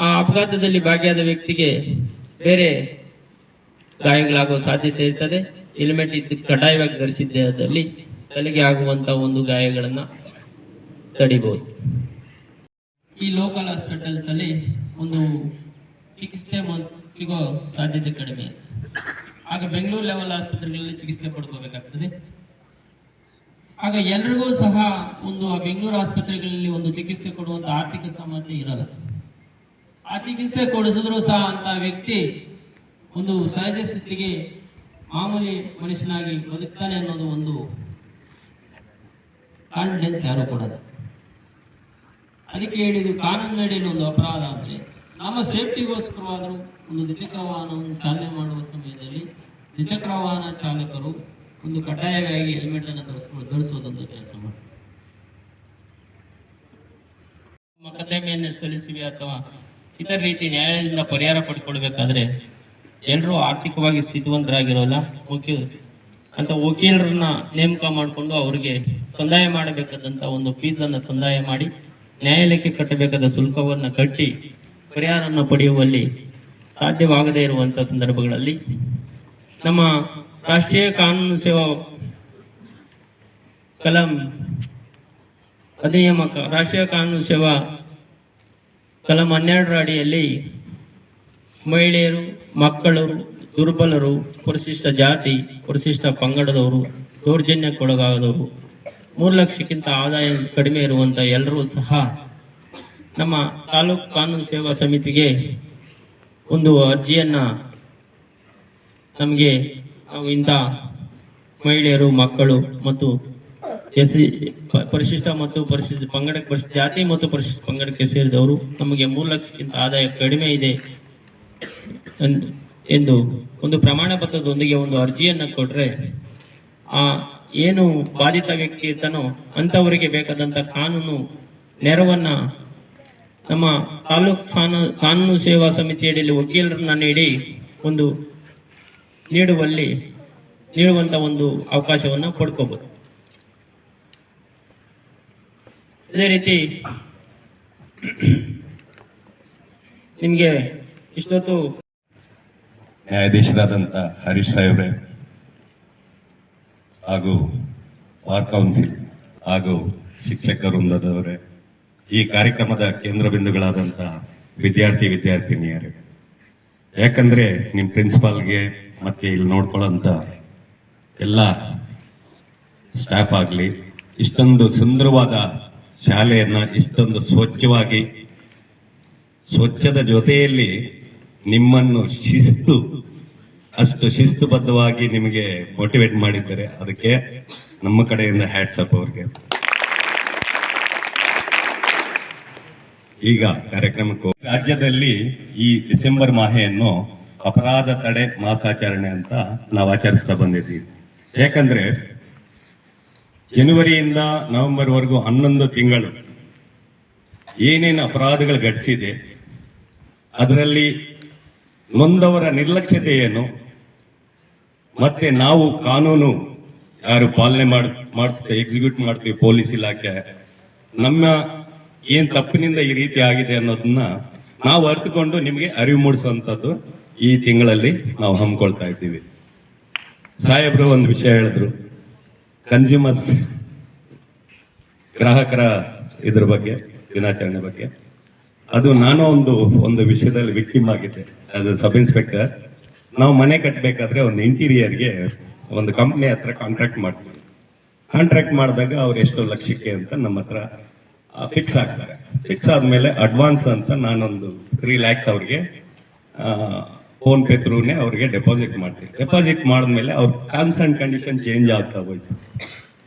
ಆ ಅಪಘಾತದಲ್ಲಿ ಭಾಗಿಯಾದ ವ್ಯಕ್ತಿಗೆ ಬೇರೆ ಗಾಯಗಳಾಗುವ ಸಾಧ್ಯತೆ ಇರ್ತದೆ. ಹೆಲ್ಮೆಟ್ ಕಡ್ಡಾಯವಾಗಿ ಧರಿಸಿದ್ದೆ ಆದಲ್ಲಿ ತಲೆಗೆ ಆಗುವಂತ ಒಂದು ಗಾಯಗಳನ್ನ ತಡಿಬಹುದು. ಈ ಲೋಕಲ್ ಹಾಸ್ಪಿಟಲ್ಸ್ ಅಲ್ಲಿ ಒಂದು ಚಿಕಿತ್ಸೆ ಸಿಗೋ ಸಾಧ್ಯತೆ ಕಡಿಮೆ. ಆಗ ಬೆಂಗಳೂರು ಲೆವೆಲ್ ಆಸ್ಪತ್ರೆಗಳಲ್ಲಿ ಚಿಕಿತ್ಸೆ ಪಡ್ಕೋಬೇಕಾಗ್ತದೆ. ಆಗ ಎಲ್ರಿಗೂ ಸಹ ಒಂದು ಆ ಬೆಂಗಳೂರು ಆಸ್ಪತ್ರೆಗಳಲ್ಲಿ ಒಂದು ಚಿಕಿತ್ಸೆ ಕೊಡುವಂತ ಆರ್ಥಿಕ ಸಾಮರ್ಥ್ಯ ಇರಲ್ಲ. ಆ ಚಿಕಿತ್ಸೆ ಕೊಡಿಸಿದ್ರು ಸಹ ಅಂತ ವ್ಯಕ್ತಿ ಒಂದು ಸಹಜ ಸ್ಥಿತಿಗೆ ಮಾಮೂಲಿ ಮನುಷ್ಯನಾಗಿ ಬದುಕ್ತಾನೆ ಅನ್ನೋದು ಒಂದು ಕಾನ್ಫಿಡೆನ್ಸ್ ಯಾರು ಕೊಡೋದು. ಅದಕ್ಕೆ ಹೇಳಿದ್ದು ಕಾನೂನಿನಡಿಯಲ್ಲಿ ಒಂದು ಅಪರಾಧ ಅಂದರೆ ನಮ್ಮ ಸೇಫ್ಟಿಗೋಸ್ಕರವಾದರೂ ಒಂದು ದ್ವಿಚಕ್ರ ವಾಹನವನ್ನು ಚಾಲನೆ ಮಾಡುವ ಸಮಯದಲ್ಲಿ ದ್ವಿಚಕ್ರ ವಾಹನ ಚಾಲಕರು ಒಂದು ಕಡ್ಡಾಯವಾಗಿ ಹೆಲ್ಮೆಟ್ ಅನ್ನು ಧರಿಸುವುದೊಂದು ಕೆಲಸ ಮಾಡಿ ಮೊಕದ್ದಮೆಯನ್ನು ಸಲ್ಲಿಸಿವೆ ಅಥವಾ ಇತರ ರೀತಿ ನ್ಯಾಯಾಲಯದಿಂದ ಪರಿಹಾರ ಪಡ್ಕೊಳ್ಬೇಕಾದ್ರೆ ಎಲ್ಲರೂ ಆರ್ಥಿಕವಾಗಿ ಸ್ಥಿತಿವಂತರಾಗಿರೋಲ್ಲ. ಅಂತ ವಕೀಲರನ್ನ ನೇಮಕ ಮಾಡಿಕೊಂಡು ಅವರಿಗೆ ಸಂದಾಯ ಮಾಡಬೇಕಾದಂಥ ಒಂದು ಫೀಸನ್ನು ಸಂದಾಯ ಮಾಡಿ ನ್ಯಾಯಾಲಯಕ್ಕೆ ಕಟ್ಟಬೇಕಾದ ಶುಲ್ಕವನ್ನು ಕಟ್ಟಿ ಪರಿಹಾರವನ್ನು ಪಡೆಯುವಲ್ಲಿ ಸಾಧ್ಯವಾಗದೇ ಇರುವಂಥ ಸಂದರ್ಭಗಳಲ್ಲಿ ನಮ್ಮ ರಾಷ್ಟ್ರೀಯ ಕಾನೂನು ಸೇವಾ ಕಲಂ ಅಧಿನಿಯಮ, ರಾಷ್ಟ್ರೀಯ ಕಾನೂನು ಸೇವಾ ಕಲಂ 12ರ ಅಡಿಯಲ್ಲಿ ಮಹಿಳೆಯರು, ಮಕ್ಕಳು, ದುರ್ಬಲರು, ಪರಿಶಿಷ್ಟ ಜಾತಿ, ಪರಿಶಿಷ್ಟ ಪಂಗಡದವರು, ದೌರ್ಜನ್ಯಕ್ಕೊಳಗಾದವರು, 3 ಲಕ್ಷಕ್ಕಿಂತ ಆದಾಯ ಕಡಿಮೆ ಇರುವಂಥ ಎಲ್ಲರೂ ಸಹ ನಮ್ಮ ತಾಲೂಕು ಕಾನೂನು ಸೇವಾ ಸಮಿತಿಗೆ ಒಂದು ಅರ್ಜಿಯನ್ನು ನಮಗೆ ನಾವು ಇಂಥ ಮಹಿಳೆಯರು, ಮಕ್ಕಳು ಮತ್ತು ಪರಿಶಿಷ್ಟ ಮತ್ತು ಪರಿಶಿಷ್ಟ ಪಂಗಡಕ್ಕೆ, ಪರಿಶಿಷ್ಟ ಜಾತಿ ಮತ್ತು ಪರಿಶಿಷ್ಟ ಪಂಗಡಕ್ಕೆ ಸೇರಿದವರು ನಮಗೆ 3 ಲಕ್ಷಕ್ಕಿಂತ ಆದಾಯ ಕಡಿಮೆ ಇದೆ ಎಂದು ಒಂದು ಪ್ರಮಾಣ ಪತ್ರದೊಂದಿಗೆ ಒಂದು ಅರ್ಜಿಯನ್ನು ಕೊಟ್ಟರೆ ಆ ಏನು ಬಾಧಿತ ವ್ಯಕ್ತಿ ಇರ್ತಾನೋ ಅಂಥವರಿಗೆ ಬೇಕಾದಂಥ ಕಾನೂನು ನೆರವನ್ನು ನಮ್ಮ ತಾಲೂಕು ಕಾನೂನು ಸೇವಾ ಸಮಿತಿಯಡಿಯಲ್ಲಿ ವಕೀಲರನ್ನ ನೀಡಿ ಒಂದು ನೀಡುವಂಥ ಒಂದು ಅವಕಾಶವನ್ನು ಪಡ್ಕೋಬಹುದು. ಅದೇ ರೀತಿ ನಿಮಗೆ ಇಷ್ಟೊತ್ತು ನ್ಯಾಯಾಧೀಶರಾದಂಥ ಹರೀಶ್ ಸಾಹೇಬ್ರೆ ಹಾಗೂ ಬಾರ್ ಕೌನ್ಸಿಲ್ ಹಾಗೂ ಶಿಕ್ಷಕ ವೃಂದದವರೇ, ಈ ಕಾರ್ಯಕ್ರಮದ ಕೇಂದ್ರ ಬಿಂದುಗಳಾದಂಥ ವಿದ್ಯಾರ್ಥಿನಿಯರೇ, ಯಾಕಂದ್ರೆ ನಿಮ್ಮ ಪ್ರಿನ್ಸಿಪಾಲ್ಗೆ ಮತ್ತೆ ಇಲ್ಲಿ ನೋಡ್ಕೊಳ್ಳೋಂಥ ಎಲ್ಲ ಸ್ಟಾಫ್ ಆಗಲಿ, ಇಷ್ಟೊಂದು ಸುಂದರವಾದ ಶಾಲೆಯನ್ನ ಇಷ್ಟೊಂದು ಸ್ವಚ್ಛದ ಜೊತೆಯಲ್ಲಿ ನಿಮ್ಮನ್ನು ಅಷ್ಟು ಶಿಸ್ತುಬದ್ಧವಾಗಿ ನಿಮಗೆ ಮೋಟಿವೇಟ್ ಮಾಡಿದ್ದಾರೆ. ಅದಕ್ಕೆ ನಮ್ಮ ಕಡೆಯಿಂದ ಹ್ಯಾಟ್ಸ್ ಅಪ್ ಅವ್ರಿಗೆ. ಈಗ ಕಾರ್ಯಕ್ರಮಕ್ಕೂ ರಾಜ್ಯದಲ್ಲಿ ಈ ಡಿಸೆಂಬರ್ ಮಾಹೆಯನ್ನು ಅಪರಾಧ ತಡೆ ಮಾಸಾಚರಣೆ ಅಂತ ನಾವು ಆಚರಿಸ್ತಾ ಬಂದಿದ್ದೀವಿ. ಯಾಕಂದ್ರೆ ಜನವರಿಯಿಂದ ನವೆಂಬರ್ವರೆಗೂ 11 ತಿಂಗಳು ಏನೇನು ಅಪರಾಧಗಳು ಘಟಿಸಿದೆ, ಅದರಲ್ಲಿ ನೊಂದವರ ನಿರ್ಲಕ್ಷ್ಯತೆ ಏನು, ಮತ್ತೆ ನಾವು ಕಾನೂನು ಯಾರು ಪಾಲನೆ ಮಾಡಿಸುತ್ತೆ, ಎಕ್ಸಿಕ್ಯೂಟ್ ಮಾಡ್ತೀವಿ, ಪೊಲೀಸ್ ಇಲಾಖೆ, ನಮ್ಮ ಏನ್ ತಪ್ಪಿನಿಂದ ಈ ರೀತಿ ಆಗಿದೆ ಅನ್ನೋದನ್ನ ನಾವು ಅರ್ಥಕೊಂಡು ನಿಮಗೆ ಅರಿವು ಮೂಡಿಸುವಂಥದ್ದು ಈ ತಿಂಗಳಲ್ಲಿ ನಾವು ಹಮ್ಮಿಕೊಳ್ತಾ ಇದ್ದೀವಿ. ಸಾಹೇಬ್ರು ಒಂದು ವಿಷಯ ಹೇಳಿದ್ರು, ಕನ್ಸ್ಯೂಮರ್ಸ್ ಗ್ರಾಹಕರ ಇದ್ರ ಬಗ್ಗೆ, ದಿನಾಚರಣೆ ಬಗ್ಗೆ. ಅದು ನಾನು ಒಂದು ವಿಷಯದಲ್ಲಿ ವಿಕ್ಟಿಮ್ ಆಗಿದ್ದೆ. ಆಸ್ ಎ ಸಬ್ ಇನ್ಸ್ಪೆಕ್ಟರ್ ನಾವು ಮನೆ ಕಟ್ಟಬೇಕಾದ್ರೆ ಒಂದು ಇಂಟೀರಿಯರ್ಗೆ ಒಂದು ಕಂಪ್ನಿ ಹತ್ರ ಕಾಂಟ್ರಾಕ್ಟ್ ಮಾಡ್ತೀವಿ. ಕಾಂಟ್ರಾಕ್ಟ್ ಮಾಡಿದಾಗ ಅವ್ರು ಎಷ್ಟು ಲಕ್ಷಕ್ಕೆ ಅಂತ ನಮ್ಮ ಹತ್ರ ಫಿಕ್ಸ್ ಆಗ್ತಾರೆ. ಫಿಕ್ಸ್ ಆದ್ಮೇಲೆ ಅಡ್ವಾನ್ಸ್ ಅಂತ ನಾನೊಂದು 3 lakhs ಅವ್ರಿಗೆ ಫೋನ್ ಪೇ ಥ್ರೂನೇ ಅವ್ರಿಗೆ ಡೆಪಾಸಿಟ್ ಮಾಡ್ತೀನಿ. ಡೆಪಾಸಿಟ್ ಮಾಡಿದ್ಮೇಲೆ ಅವ್ರ ಟರ್ಮ್ಸ್ ಅಂಡ್ ಕಂಡೀಷನ್ ಚೇಂಜ್ ಆಗ್ತಾ ಹೋಯ್ತು.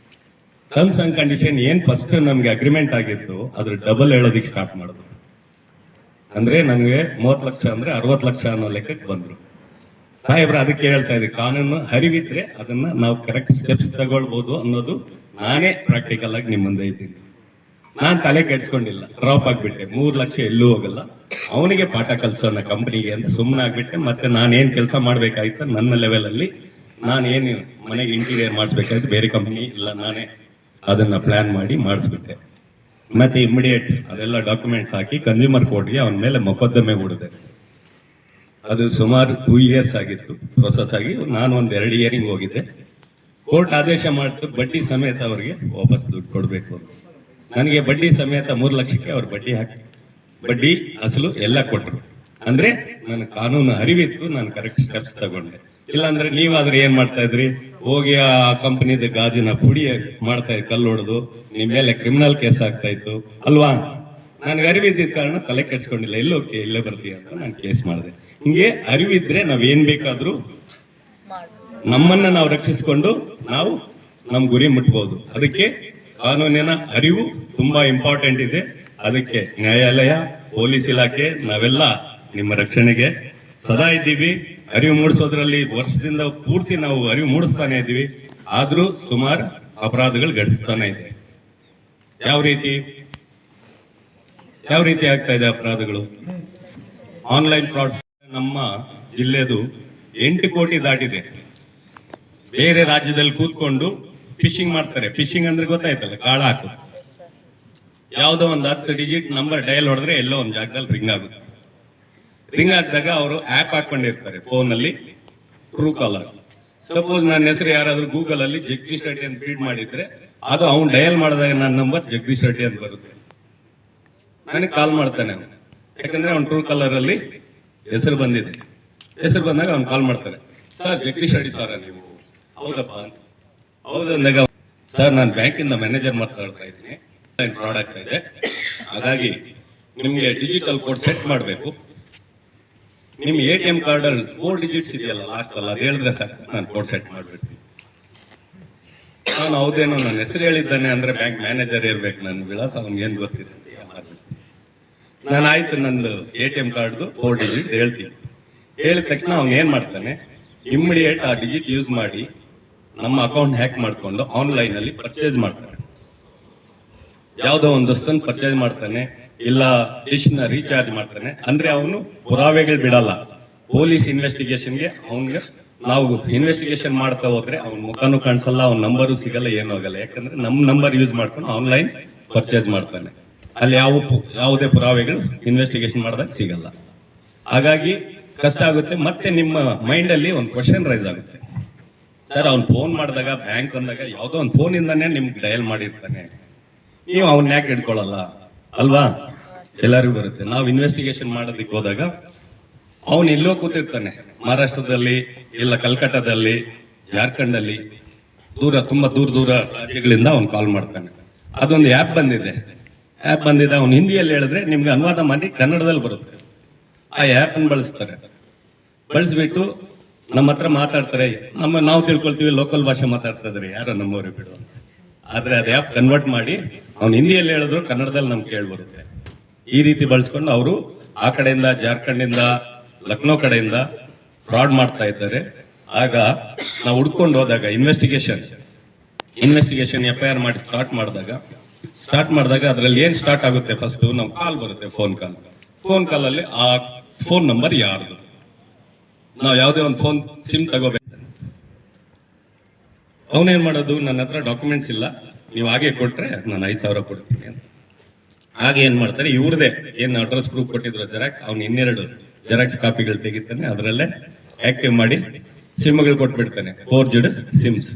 ಟರ್ಮ್ಸ್ ಅಂಡ್ ಕಂಡೀಷನ್ ಏನ್ ಫಸ್ಟ್ ನಮ್ಗೆ ಅಗ್ರಿಮೆಂಟ್ ಆಗಿತ್ತು ಅದ್ರ ಡಬಲ್ ಹೇಳೋದಿಕ್ ಸ್ಟಾರ್ಟ್ ಮಾಡಿದ್ರು. ಅಂದ್ರೆ ನಮ್ಗೆ 30 ಲಕ್ಷ ಅಂದ್ರೆ 60 ಲಕ್ಷ ಅನ್ನೋ ಲೆಕ್ಕಕ್ಕೆ ಬಂದ್ರು. ಸಾಹೇಬ್ರ ಅದಕ್ಕೆ ಹೇಳ್ತಾ ಇದ್ದೆ, ಕಾನೂನು ಅರಿವಿದ್ರೆ ಅದನ್ನ ನಾವು ಕರೆಕ್ಟ್ ಸ್ಟೆಪ್ಸ್ ತಗೊಳ್ಬಹುದು ಅನ್ನೋದು ನಾನೇ ಪ್ರಾಕ್ಟಿಕಲ್ ಆಗಿ ನಿಮ್ಮ ಮುಂದೆ ಇದ್ದೀನಿ. ನಾನ್ ತಲೆ ಕೆಡ್ಸ್ಕೊಂಡಿಲ್ಲ, ಡ್ರಾಪ್ ಆಗ್ಬಿಟ್ಟೆ. 3 ಲಕ್ಷ ಎಲ್ಲೂ ಹೋಗಲ್ಲ, ಅವನಿಗೆ ಪಾಠ ಕಲ್ಸೋಣ ಕಂಪನಿಗೆ ಅಂತ ಸುಮ್ಮನೆ ಆಗ್ಬಿಟ್ಟೆ. ಮತ್ತೆ ನಾನೇನ್ ಕೆಲಸ ಮಾಡ್ಬೇಕಾಯ್ತು ನನ್ನ ಲೆವೆಲ್ ಅಲ್ಲಿ, ನಾನೇನು ಮನೆಗೆ ಇಂಟೀರಿಯರ್ ಮಾಡಿಸ್ಬೇಕಾಯ್ತು, ಬೇರೆ ಕಂಪನಿ ಇಲ್ಲ, ನಾನೇ ಅದನ್ನ ಪ್ಲಾನ್ ಮಾಡಿ ಮಾಡಿಸ್ಬಿಟ್ಟೆ. ಮತ್ತೆ ಇಮಿಡಿಯೇಟ್ ಅದೆಲ್ಲ ಡಾಕ್ಯುಮೆಂಟ್ಸ್ ಹಾಕಿ ಕನ್ಸ್ಯೂಮರ್ ಕೋರ್ಟ್ಗೆ ಅವನ ಮೇಲೆ ಮೊಕದ್ದಮೆ ಹೂಡಿದೆ. ಅದು ಸುಮಾರು 2 years ಆಗಿತ್ತು ಪ್ರೊಸೆಸ್ ಆಗಿ. ನಾನು ಒಂದು 2 ಇಯರಿಂಗ್ ಹೋಗಿದ್ದೆ. ಕೋರ್ಟ್ ಆದೇಶ ಮಾಡಿತು ಬಡ್ಡಿ ಸಮೇತ ಅವರಿಗೆ ವಾಪಸ್ ದುಡ್ಡು ಕೊಡಬೇಕು ಅಂತ. ನನಗೆ ಬಡ್ಡಿ ಸಮೇತ 3 ಲಕ್ಷಕ್ಕೆ ಅವ್ರು ಬಡ್ಡಿ ಹಾಕಿ ಬಡ್ಡಿ ಅಸಲು ಎಲ್ಲ ಕೊಟ್ಟರು. ಅಂದ್ರೆ ನನ್ನ ಕಾನೂನು ಅರಿವಿತ್ತು, ನಾನು ಕರೆಕ್ಟ್ ಸ್ಟೆಪ್ಸ್ ತಗೊಂಡೆ. ಇಲ್ಲಾಂದ್ರೆ ನೀವಾದ್ರೆ ಏನ್ ಮಾಡ್ತಾ ಇದ್ರಿ, ಹೋಗಿ ಆ ಕಂಪನಿದ ಗಾಜಿನ ಪುಡಿ ಮಾಡ್ತಾ ಇದ್, ಕಲ್ಲು ಹೊಡೆದು ನಿಮ್ ಮೇಲೆ ಕ್ರಿಮಿನಲ್ ಕೇಸ್ ಆಗ್ತಾ ಇತ್ತು ಅಲ್ವಾ. ನನಗೆ ಅರಿವಿದ್ದ ಕಾರಣ ತಲೆ ಕೆಡ್ಸ್ಕೊಂಡಿಲ್ಲ, ಎಲ್ಲೋಕೆ ಇಲ್ಲೇ ಬರ್ತೀಯ ಅಂತ ನಾನು ಕೇಸ್ ಮಾಡಿದೆ. ಹಿಂಗೆ ಅರಿವಿದ್ರೆ ನಾವೇನ್ ಬೇಕಾದ್ರೂ ನಮ್ಮನ್ನ ನಾವು ರಕ್ಷಿಸಿಕೊಂಡು ನಾವು ನಮ್ ಗುರಿ ಮುಟ್ಬಹುದು. ಅದಕ್ಕೆ ಕಾನೂನಿನ ಅರಿವು ತುಂಬಾ ಇಂಪಾರ್ಟೆಂಟ್ ಇದೆ. ಅದಕ್ಕೆ ನ್ಯಾಯಾಲಯ, ಪೊಲೀಸ್ ಇಲಾಖೆ ನಾವೆಲ್ಲ ನಿಮ್ಮ ರಕ್ಷಣೆಗೆ ಸದಾ ಇದ್ದೀವಿ. ಅರಿವು ಮೂಡಿಸೋದ್ರಲ್ಲಿ ವರ್ಷದಿಂದ ಪೂರ್ತಿ ನಾವು ಅರಿವು ಮೂಡಿಸ್ತಾನೆ ಇದ್ದೀವಿ. ಆದ್ರೂ ಸುಮಾರು ಅಪರಾಧಗಳು ಘಟಿಸ್ತಾನೆ ಇದೆ. ಯಾವ ರೀತಿ ಆಗ್ತಾ ಇದೆ ಅಪರಾಧಗಳು? ಆನ್ಲೈನ್ ಫ್ರಾಡ್ಸ್ ನಮ್ಮ ಜಿಲ್ಲೆದು 8 ಕೋಟಿ ದಾಟಿದೆ. ಬೇರೆ ರಾಜ್ಯದಲ್ಲಿ ಕೂತ್ಕೊಂಡು ಫಿಶಿಂಗ್ ಮಾಡ್ತಾರೆ. ಫಿಶಿಂಗ್ ಅಂದ್ರೆ ಗೊತ್ತಾಯ್ತಲ್ಲ, ಕಾಳ ಹಾಕು. ಯಾವ್ದೋ ಒಂದು 10 ಡಿಜಿಟ್ ನಂಬರ್ ಡಯಲ್ ಹೊಡೆದ್ರೆ ಎಲ್ಲೋ ಒಂದು ಜಾಗದಲ್ಲಿ ರಿಂಗ್ ಆಗುತ್ತೆ. ರಿಂಗ್ ಆಗಿದಾಗ ಅವರು ಆಪ್ ಹಾಕೊಂಡಿರ್ತಾರೆ ಫೋನ್ ಅಲ್ಲಿ, ಟ್ರೂ ಕಾಲರ್. ಸಪೋಸ್ ನನ್ನ ಹೆಸರು ಯಾರಾದ್ರೂ ಗೂಗಲ್ ಅಲ್ಲಿ ಜಗದೀಶ್ ರೆಡ್ಡಿ ಅಂತ ಫೀಡ್ ಮಾಡಿದ್ರೆ ಅದು ಅವ್ನು ಡಯಲ್ ಮಾಡಿದಾಗ ನನ್ನ ನಂಬರ್ ಜಗದೀಶ್ ರೆಡ್ಡಿ ಅಂತ ಬರುತ್ತೆ. ನನಗೆ ಕಾಲ್ ಮಾಡ್ತಾನೆ ಅವನು, ಯಾಕಂದ್ರೆ ಅವ್ನು ಟ್ರೂ ಕಾಲರ್ ಅಲ್ಲಿ ಹೆಸರು ಬಂದಿದೆ. ಹೆಸರು ಬಂದಾಗ ಅವ್ನು ಕಾಲ್ ಮಾಡ್ತಾನೆ, ಸರ್ ಜಗದೀಶ್ ರೆಡ್ಡಿ ಸರ್ ನೀವು? ಹೌದಪ್ಪ ಅಂತ. ಹೌದಂದಾಗ, ಸರ್ ನಾನು ಬ್ಯಾಂಕಿಂದ ಮ್ಯಾನೇಜರ್ ಮಾತಾಡ್ತಾ ಇದ್ದೀನಿ, ಫ್ರಾಡ್ ಆಗ್ತಾ ಇದೆ, ಹಾಗಾಗಿ ನಿಮ್ಗೆ ಡಿಜಿಟಲ್ ಕೋಡ್ ಸೆಟ್ ಮಾಡಬೇಕು. ನಿಮ್ ATM ಕಾರ್ಡ್ ಅಲ್ಲಿ 4 digits ಇದೆಯಲ್ಲ ಲಾಸ್ಟ್ ಅಲ್ಲ, ಅದು ಹೇಳಿದ್ರೆ ಸಾಕು ಸರ್, ನಾನು ಕೋಡ್ ಸೆಟ್ ಮಾಡ್ಬಿಡ್ತೀನಿ. ನಾನು ಹೌದೇನೋ ನನ್ನ ಹೆಸರು ಹೇಳಿದ್ದಾನೆ ಅಂದ್ರೆ ಬ್ಯಾಂಕ್ ಮ್ಯಾನೇಜರ್ ಇರ್ಬೇಕು, ನನ್ನ ವಿಳಾಸ ಅವ್ನಿಗೆ ಏನ್ ಗೊತ್ತಿದೆ. ನಾನು ಆಯ್ತು ನಂದು ATM ಕಾರ್ಡ್ದು 4 digit ಹೇಳ್ತೀನಿ. ಹೇಳಿದ ತಕ್ಷಣ ಅವ್ನು ಏನ್ ಮಾಡ್ತಾನೆ, ಇಮಿಡಿಯೇಟ್ ಆ ಡಿಜಿಟ್ ಯೂಸ್ ಮಾಡಿ ನಮ್ಮ ಅಕೌಂಟ್ ಹ್ಯಾಕ್ ಮಾಡ್ಕೊಂಡು ಆನ್ಲೈನ್ ಅಲ್ಲಿ ಪರ್ಚೇಸ್ ಮಾಡ್ತಾನೆ. ಯಾವ್ದೋ ಒಂದು ವಸ್ತುನ ಪರ್ಚೇಸ್ ಮಾಡ್ತಾನೆ, ಇಲ್ಲ ಡಿಶ್ ನ ರೀಚಾರ್ಜ್ ಮಾಡ್ತಾನೆ. ಅಂದ್ರೆ ಅವನು ಪುರಾವೆಗಳು ಬಿಡಲ್ಲ. ಪೊಲೀಸ್ ಇನ್ವೆಸ್ಟಿಗೇಷನ್ಗೆ ಅವನ್ಗೆ ನಾವು ಇನ್ವೆಸ್ಟಿಗೇಷನ್ ಮಾಡ್ತಾ ಹೋದ್ರೆ ಅವ್ನ ಮುಖನೂ ಕಾಣಿಸಲ್ಲ, ಅವ್ನ ನಂಬರು ಸಿಗಲ್ಲ, ಏನೂ ಆಗಲ್ಲ. ಯಾಕಂದ್ರೆ ನಮ್ ನಂಬರ್ ಯೂಸ್ ಮಾಡ್ಕೊಂಡು ಆನ್ಲೈನ್ ಪರ್ಚೇಸ್ ಮಾಡ್ತಾನೆ. ಅಲ್ಲಿ ಯಾವುದೇ ಪುರಾವೆಗಳು ಇನ್ವೆಸ್ಟಿಗೇಷನ್ ಮಾಡಿದಾಗ ಸಿಗಲ್ಲ. ಹಾಗಾಗಿ ಕಷ್ಟ ಆಗುತ್ತೆ. ಮತ್ತೆ ನಿಮ್ಮ ಮೈಂಡ್ ಅಲ್ಲಿ ಒಂದು ಕ್ವಶನ್ ರೈಸ್ ಆಗುತ್ತೆ, ಸರ್ ಅವ್ನು ಫೋನ್ ಮಾಡಿದಾಗ ಬ್ಯಾಂಕ್ ಅಂದಾಗ ಯಾವ್ದೋ ಒಂದು ಫೋನ್ ಇಂದಾನೆ ನಿಮ್ಗೆ ಡಯಲ್ ಮಾಡಿರ್ತಾನೆ, ನೀವು ಅವನ್ನ ಯಾಕೆ ಹಿಡ್ಕೊಳ್ಳಲ್ಲ ಅಲ್ವಾ? ಎಲ್ಲರಿಗೂ ಬರುತ್ತೆ. ನಾವು ಇನ್ವೆಸ್ಟಿಗೇಷನ್ ಮಾಡೋದಕ್ಕೆ ಹೋದಾಗ ಅವನು ಎಲ್ಲೋ ಕೂತಿರ್ತಾನೆ, ಮಹಾರಾಷ್ಟ್ರದಲ್ಲಿ, ಇಲ್ಲ ಕಲ್ಕಟ್ಟಾದಲ್ಲಿ, ಜಾರ್ಖಂಡ್ ಅಲ್ಲಿ, ತುಂಬಾ ದೂರ ರಾಜ್ಯಗಳಿಂದ ಅವ್ನು ಕಾಲ್ ಮಾಡ್ತಾನೆ. ಅದೊಂದು ಆ್ಯಪ್ ಬಂದಿದೆ. ಅವ್ನು ಹಿಂದಿಯಲ್ಲಿ ಹೇಳಿದ್ರೆ ನಿಮ್ಗೆ ಅನುವಾದ ಮಾಡಿ ಕನ್ನಡದಲ್ಲಿ ಬರುತ್ತೆ. ಆ ಆ್ಯಪ್ ಅನ್ನು ಬಳಸ್ಬಿಟ್ಟು ನಮ್ಮ ಹತ್ರ ಮಾತಾಡ್ತಾರೆ. ನಾವು ತಿಳ್ಕೊಳ್ತೀವಿ ಲೋಕಲ್ ಭಾಷೆ ಮಾತಾಡ್ತಾ ಇದಾರೆ, ಯಾರೋ ನಮ್ಮವ್ರಿಗೆ ಬಿಡು ಅಂತ. ಆದ್ರೆ ಅದು ಆ್ಯಪ್ ಕನ್ವರ್ಟ್ ಮಾಡಿ ಅವ್ನು ಹಿಂದಿಯಲ್ಲಿ ಹೇಳಿದ್ರು ಕನ್ನಡದಲ್ಲಿ ನಮ್ಗೆ ಕೇಳ್ಬರುತ್ತೆ. ಈ ರೀತಿ ಬಳಸ್ಕೊಂಡು ಅವರು ಆ ಕಡೆಯಿಂದ, ಜಾರ್ಖಂಡ್ ಇಂದ, ಲಕ್ನೋ ಕಡೆಯಿಂದ ಫ್ರಾಡ್ ಮಾಡ್ತಾ ಇದ್ದಾರೆ. ಆಗ ನಾವು ಹುಡ್ಕೊಂಡು ಹೋದಾಗ ಇನ್ವೆಸ್ಟಿಗೇಷನ್ FIR ಮಾಡಿ ಸ್ಟಾರ್ಟ್ ಮಾಡಿದಾಗ ಅದರಲ್ಲಿ ಏನ್ ಸ್ಟಾರ್ಟ್ ಆಗುತ್ತೆ, ಫಸ್ಟ್ ನಮ್ ಕಾಲ್ ಬರುತ್ತೆ, ಫೋನ್ ಕಾಲ್ ಅಲ್ಲಿ ಆ ಫೋನ್ ನಂಬರ್ ಯಾರ್ದು. ನಾವು ಯಾವುದೇ ಒಂದು ಫೋನ್ ಸಿಮ್ ತಗೋಬೇಕು. ಅವನೇನ್ ಮಾಡೋದು, ನನ್ನ ಹತ್ರ ಡಾಕ್ಯುಮೆಂಟ್ಸ್ ಇಲ್ಲ, ನೀವು ಹಾಗೆ ಕೊಟ್ರೆ ನಾನು 5,000 ಕೊಡ್ತೀನಿ ಅಂತ. ಹಾಗೆ ಏನ್ ಮಾಡ್ತಾರೆ, ಇವ್ರದೇ ಏನ್ ಅಡ್ರೆಸ್ ಪ್ರೂಫ್ ಕೊಟ್ಟಿದ್ರು ಜೆರಾಕ್ಸ್, ಅವ್ನು 2 ಜೆರಾಕ್ಸ್ ಕಾಪಿಗಳು ತೆಗಿತಾನೆ, ಅದರಲ್ಲೇ ಆಕ್ಟಿವ್ ಮಾಡಿ ಸಿಮ್ಗಳು ಕೊಟ್ಬಿಡ್ತಾನೆ, ಫೋರ್ಜ್ಡ್ ಸಿಮ್ಸ್.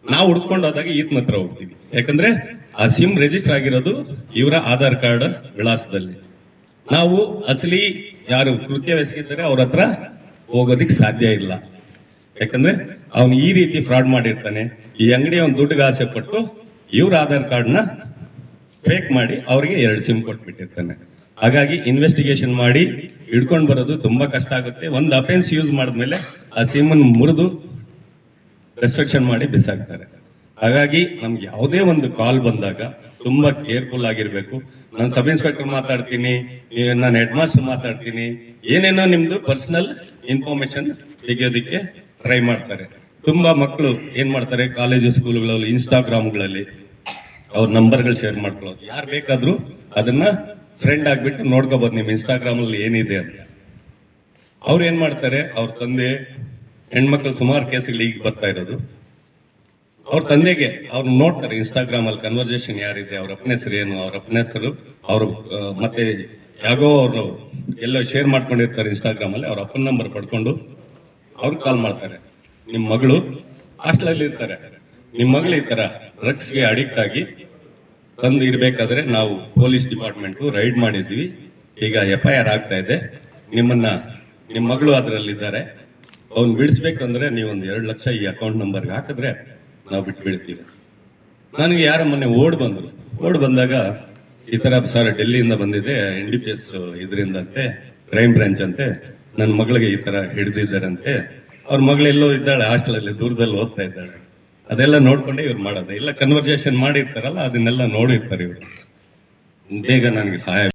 ನಾವು ಹುಡ್ಕೊಂಡು ಹೋದಾಗ ಈತನ ಹತ್ರ ಹೋಗ್ತೀವಿ, ಯಾಕಂದ್ರೆ ಆ ಸಿಮ್ ರಿಜಿಸ್ಟರ್ ಆಗಿರೋದು ಇವರ ಆಧಾರ್ ಕಾರ್ಡ್ ವಿಳಾಸದಲ್ಲಿ. ನಾವು ಅಸಲಿ ಯಾರು ಕೃತ್ಯವೆಸಗಿದ್ದಾರೆ ಅವ್ರ ಹತ್ರ ಹೋಗೋದಿಕ್ ಸಾಧ್ಯ ಇಲ್ಲ. ಯಾಕಂದ್ರೆ ಅವನು ಈ ರೀತಿ ಫ್ರಾಡ್ ಮಾಡಿರ್ತಾನೆ. ಈ ಅಂಗಡಿ ಅವ್ನು ದುಡ್ಡಿಗೆ ಆಸೆ ಪಟ್ಟು ಇವ್ರ ಆಧಾರ್ ಕಾರ್ಡ್ನ ಫೇಕ್ ಮಾಡಿ ಅವ್ರಿಗೆ 2 ಸಿಮ್ ಕೊಟ್ಬಿಟ್ಟಿರ್ತಾನೆ. ಹಾಗಾಗಿ ಇನ್ವೆಸ್ಟಿಗೇಷನ್ ಮಾಡಿ ಹಿಡ್ಕೊಂಡು ಬರೋದು ತುಂಬಾ ಕಷ್ಟ ಆಗುತ್ತೆ. ಒಂದು ಅಫೆನ್ಸ್ ಯೂಸ್ ಮಾಡಿದ್ಮೇಲೆ ಆ ಸಿಮ್ ಅನ್ನು ಮುರಿದು ರೆಸ್ಟ್ರಿಕ್ಷನ್ ಮಾಡಿ ಬಿಸಾಕ್ತಾರೆ. ಹಾಗಾಗಿ ನಮ್ಗೆ ಯಾವುದೇ ಒಂದು ಕಾಲ್ ಬಂದಾಗ ತುಂಬಾ ಕೇರ್ಫುಲ್ ಆಗಿರ್ಬೇಕು. ನಾನು ಸಬ್ ಇನ್ಸ್ಪೆಕ್ಟರ್ ಮಾತಾಡ್ತೀನಿ, ನಾನು ಹೆಡ್ ಮಾಸ್ಟರ್ ಮಾತಾಡ್ತೀನಿ, ಏನೇನೋ ನಿಮ್ದು ಪರ್ಸನಲ್ ಇನ್ಫಾರ್ಮೇಶನ್ ತೆಗೆಯೋದಿಕ್ಕೆ ಟ್ರೈ ಮಾಡ್ತಾರೆ. ತುಂಬಾ ಮಕ್ಕಳು ಏನ್ ಮಾಡ್ತಾರೆ, ಕಾಲೇಜು ಸ್ಕೂಲ್ಗಳಲ್ಲಿ ಇನ್ಸ್ಟಾಗ್ರಾಮ್ಗಳಲ್ಲಿ ಅವ್ರ ನಂಬರ್ಗಳು ಶೇರ್ ಮಾಡ್ಕೊಳ್ಳೋದು. ಯಾರು ಬೇಕಾದ್ರೂ ಅದನ್ನ ಫ್ರೆಂಡ್ ಆಗ್ಬಿಟ್ಟು ನೋಡ್ಕೋಬಹುದು ನಿಮ್ ಇನ್ಸ್ಟಾಗ್ರಾಮ್ ಅಲ್ಲಿ ಏನಿದೆ ಅಂತ. ಅವ್ರು ಏನ್ ಮಾಡ್ತಾರೆ, ಅವ್ರ ತಂದೆ ಹೆಣ್ಮಕ್ಳು ಸುಮಾರು ಕೇಸ್ಗಳು ಈಗ ಬರ್ತಾ ಇರೋದು. ಅವ್ರ ತಂದೆಗೆ ಅವ್ರು ನೋಡ್ತಾರೆ ಇನ್ಸ್ಟಾಗ್ರಾಮ್ ಅಲ್ಲಿ ಕನ್ವರ್ಸೇಷನ್ ಯಾರಿದೆ, ಅವ್ರ ಅಪ್ಪನ ಹೆಸರು ಏನು, ಅವ್ರ ಅಪ್ಪನ ಹೆಸರು ಅವರು ಮತ್ತೆ ಯಾಗೋ ಅವರು ಎಲ್ಲೋ ಶೇರ್ ಮಾಡ್ಕೊಂಡಿರ್ತಾರೆ ಇನ್ಸ್ಟಾಗ್ರಾಮ್ ಅಲ್ಲಿ. ಅವ್ರ ಅಪ್ಪನ ನಂಬರ್ ಪಡ್ಕೊಂಡು ಅವ್ರು ಕಾಲ್ ಮಾಡ್ತಾರೆ, ನಿಮ್ ಮಗಳು ಹಾಸ್ಟೆಲ್ ಇರ್ತಾರೆ, ನಿಮ್ ಮಗಳು ಈ ತರ ಡ್ರಗ್ಸ್ಗೆ ಅಡಿಕ್ಟ್ ಆಗಿ ತಂದು ಇರ್ಬೇಕಾದ್ರೆ ನಾವು ಪೊಲೀಸ್ ಡಿಪಾರ್ಟ್ಮೆಂಟ್ ರೈಡ್ ಮಾಡಿದ್ವಿ, ಈಗ FIR ಆಗ್ತಾ ಇದೆ, ನಿಮ್ಮ ಮಗಳು ಅದರಲ್ಲಿದ್ದಾರೆ, ಅವ್ನು ಬಿಡಿಸ್ಬೇಕಂದ್ರೆ ನೀವೊಂದು 2 ಲಕ್ಷ ಈ ಅಕೌಂಟ್ ನಂಬರ್ಗೆ ಹಾಕಿದ್ರೆ ನಾವು ಬಿಟ್ಟು ಬಿಡ್ತೀವಿ. ನನಗೆ ಯಾರ ಮೊನ್ನೆ ಓಡ್ ಬಂದಾಗ ಈ ತರ ಸರ್ ಡೆಲ್ಲಿಯಿಂದ ಬಂದಿದೆ, NDPS ಇದರಿಂದಂತೆ, ಕ್ರೈಮ್ ಬ್ರಾಂಚ್ ಅಂತೆ, ನನ್ನ ಮಗಳಿಗೆ ಈ ತರ ಹಿಡಿದಿದ್ದಾರಂತೆ, ಅವ್ರ ಮಗಳೆಲ್ಲೋ ಇದ್ದಾಳೆ ಹಾಸ್ಟೆಲಲ್ಲಿ ದೂರದಲ್ಲಿ ಓದ್ತಾ ಇದ್ದಾಳೆ, ಅದೆಲ್ಲ ನೋಡ್ಕೊಂಡೆ ಇವ್ರು ಮಾಡೋದು. ಎಲ್ಲ ಕನ್ವರ್ಸೇಷನ್ ಮಾಡಿರ್ತಾರಲ್ಲ ಅದನ್ನೆಲ್ಲ ನೋಡಿರ್ತಾರೆ ಇವರು. ಬೇಗ ನನಗೆ ಸಹಾಯ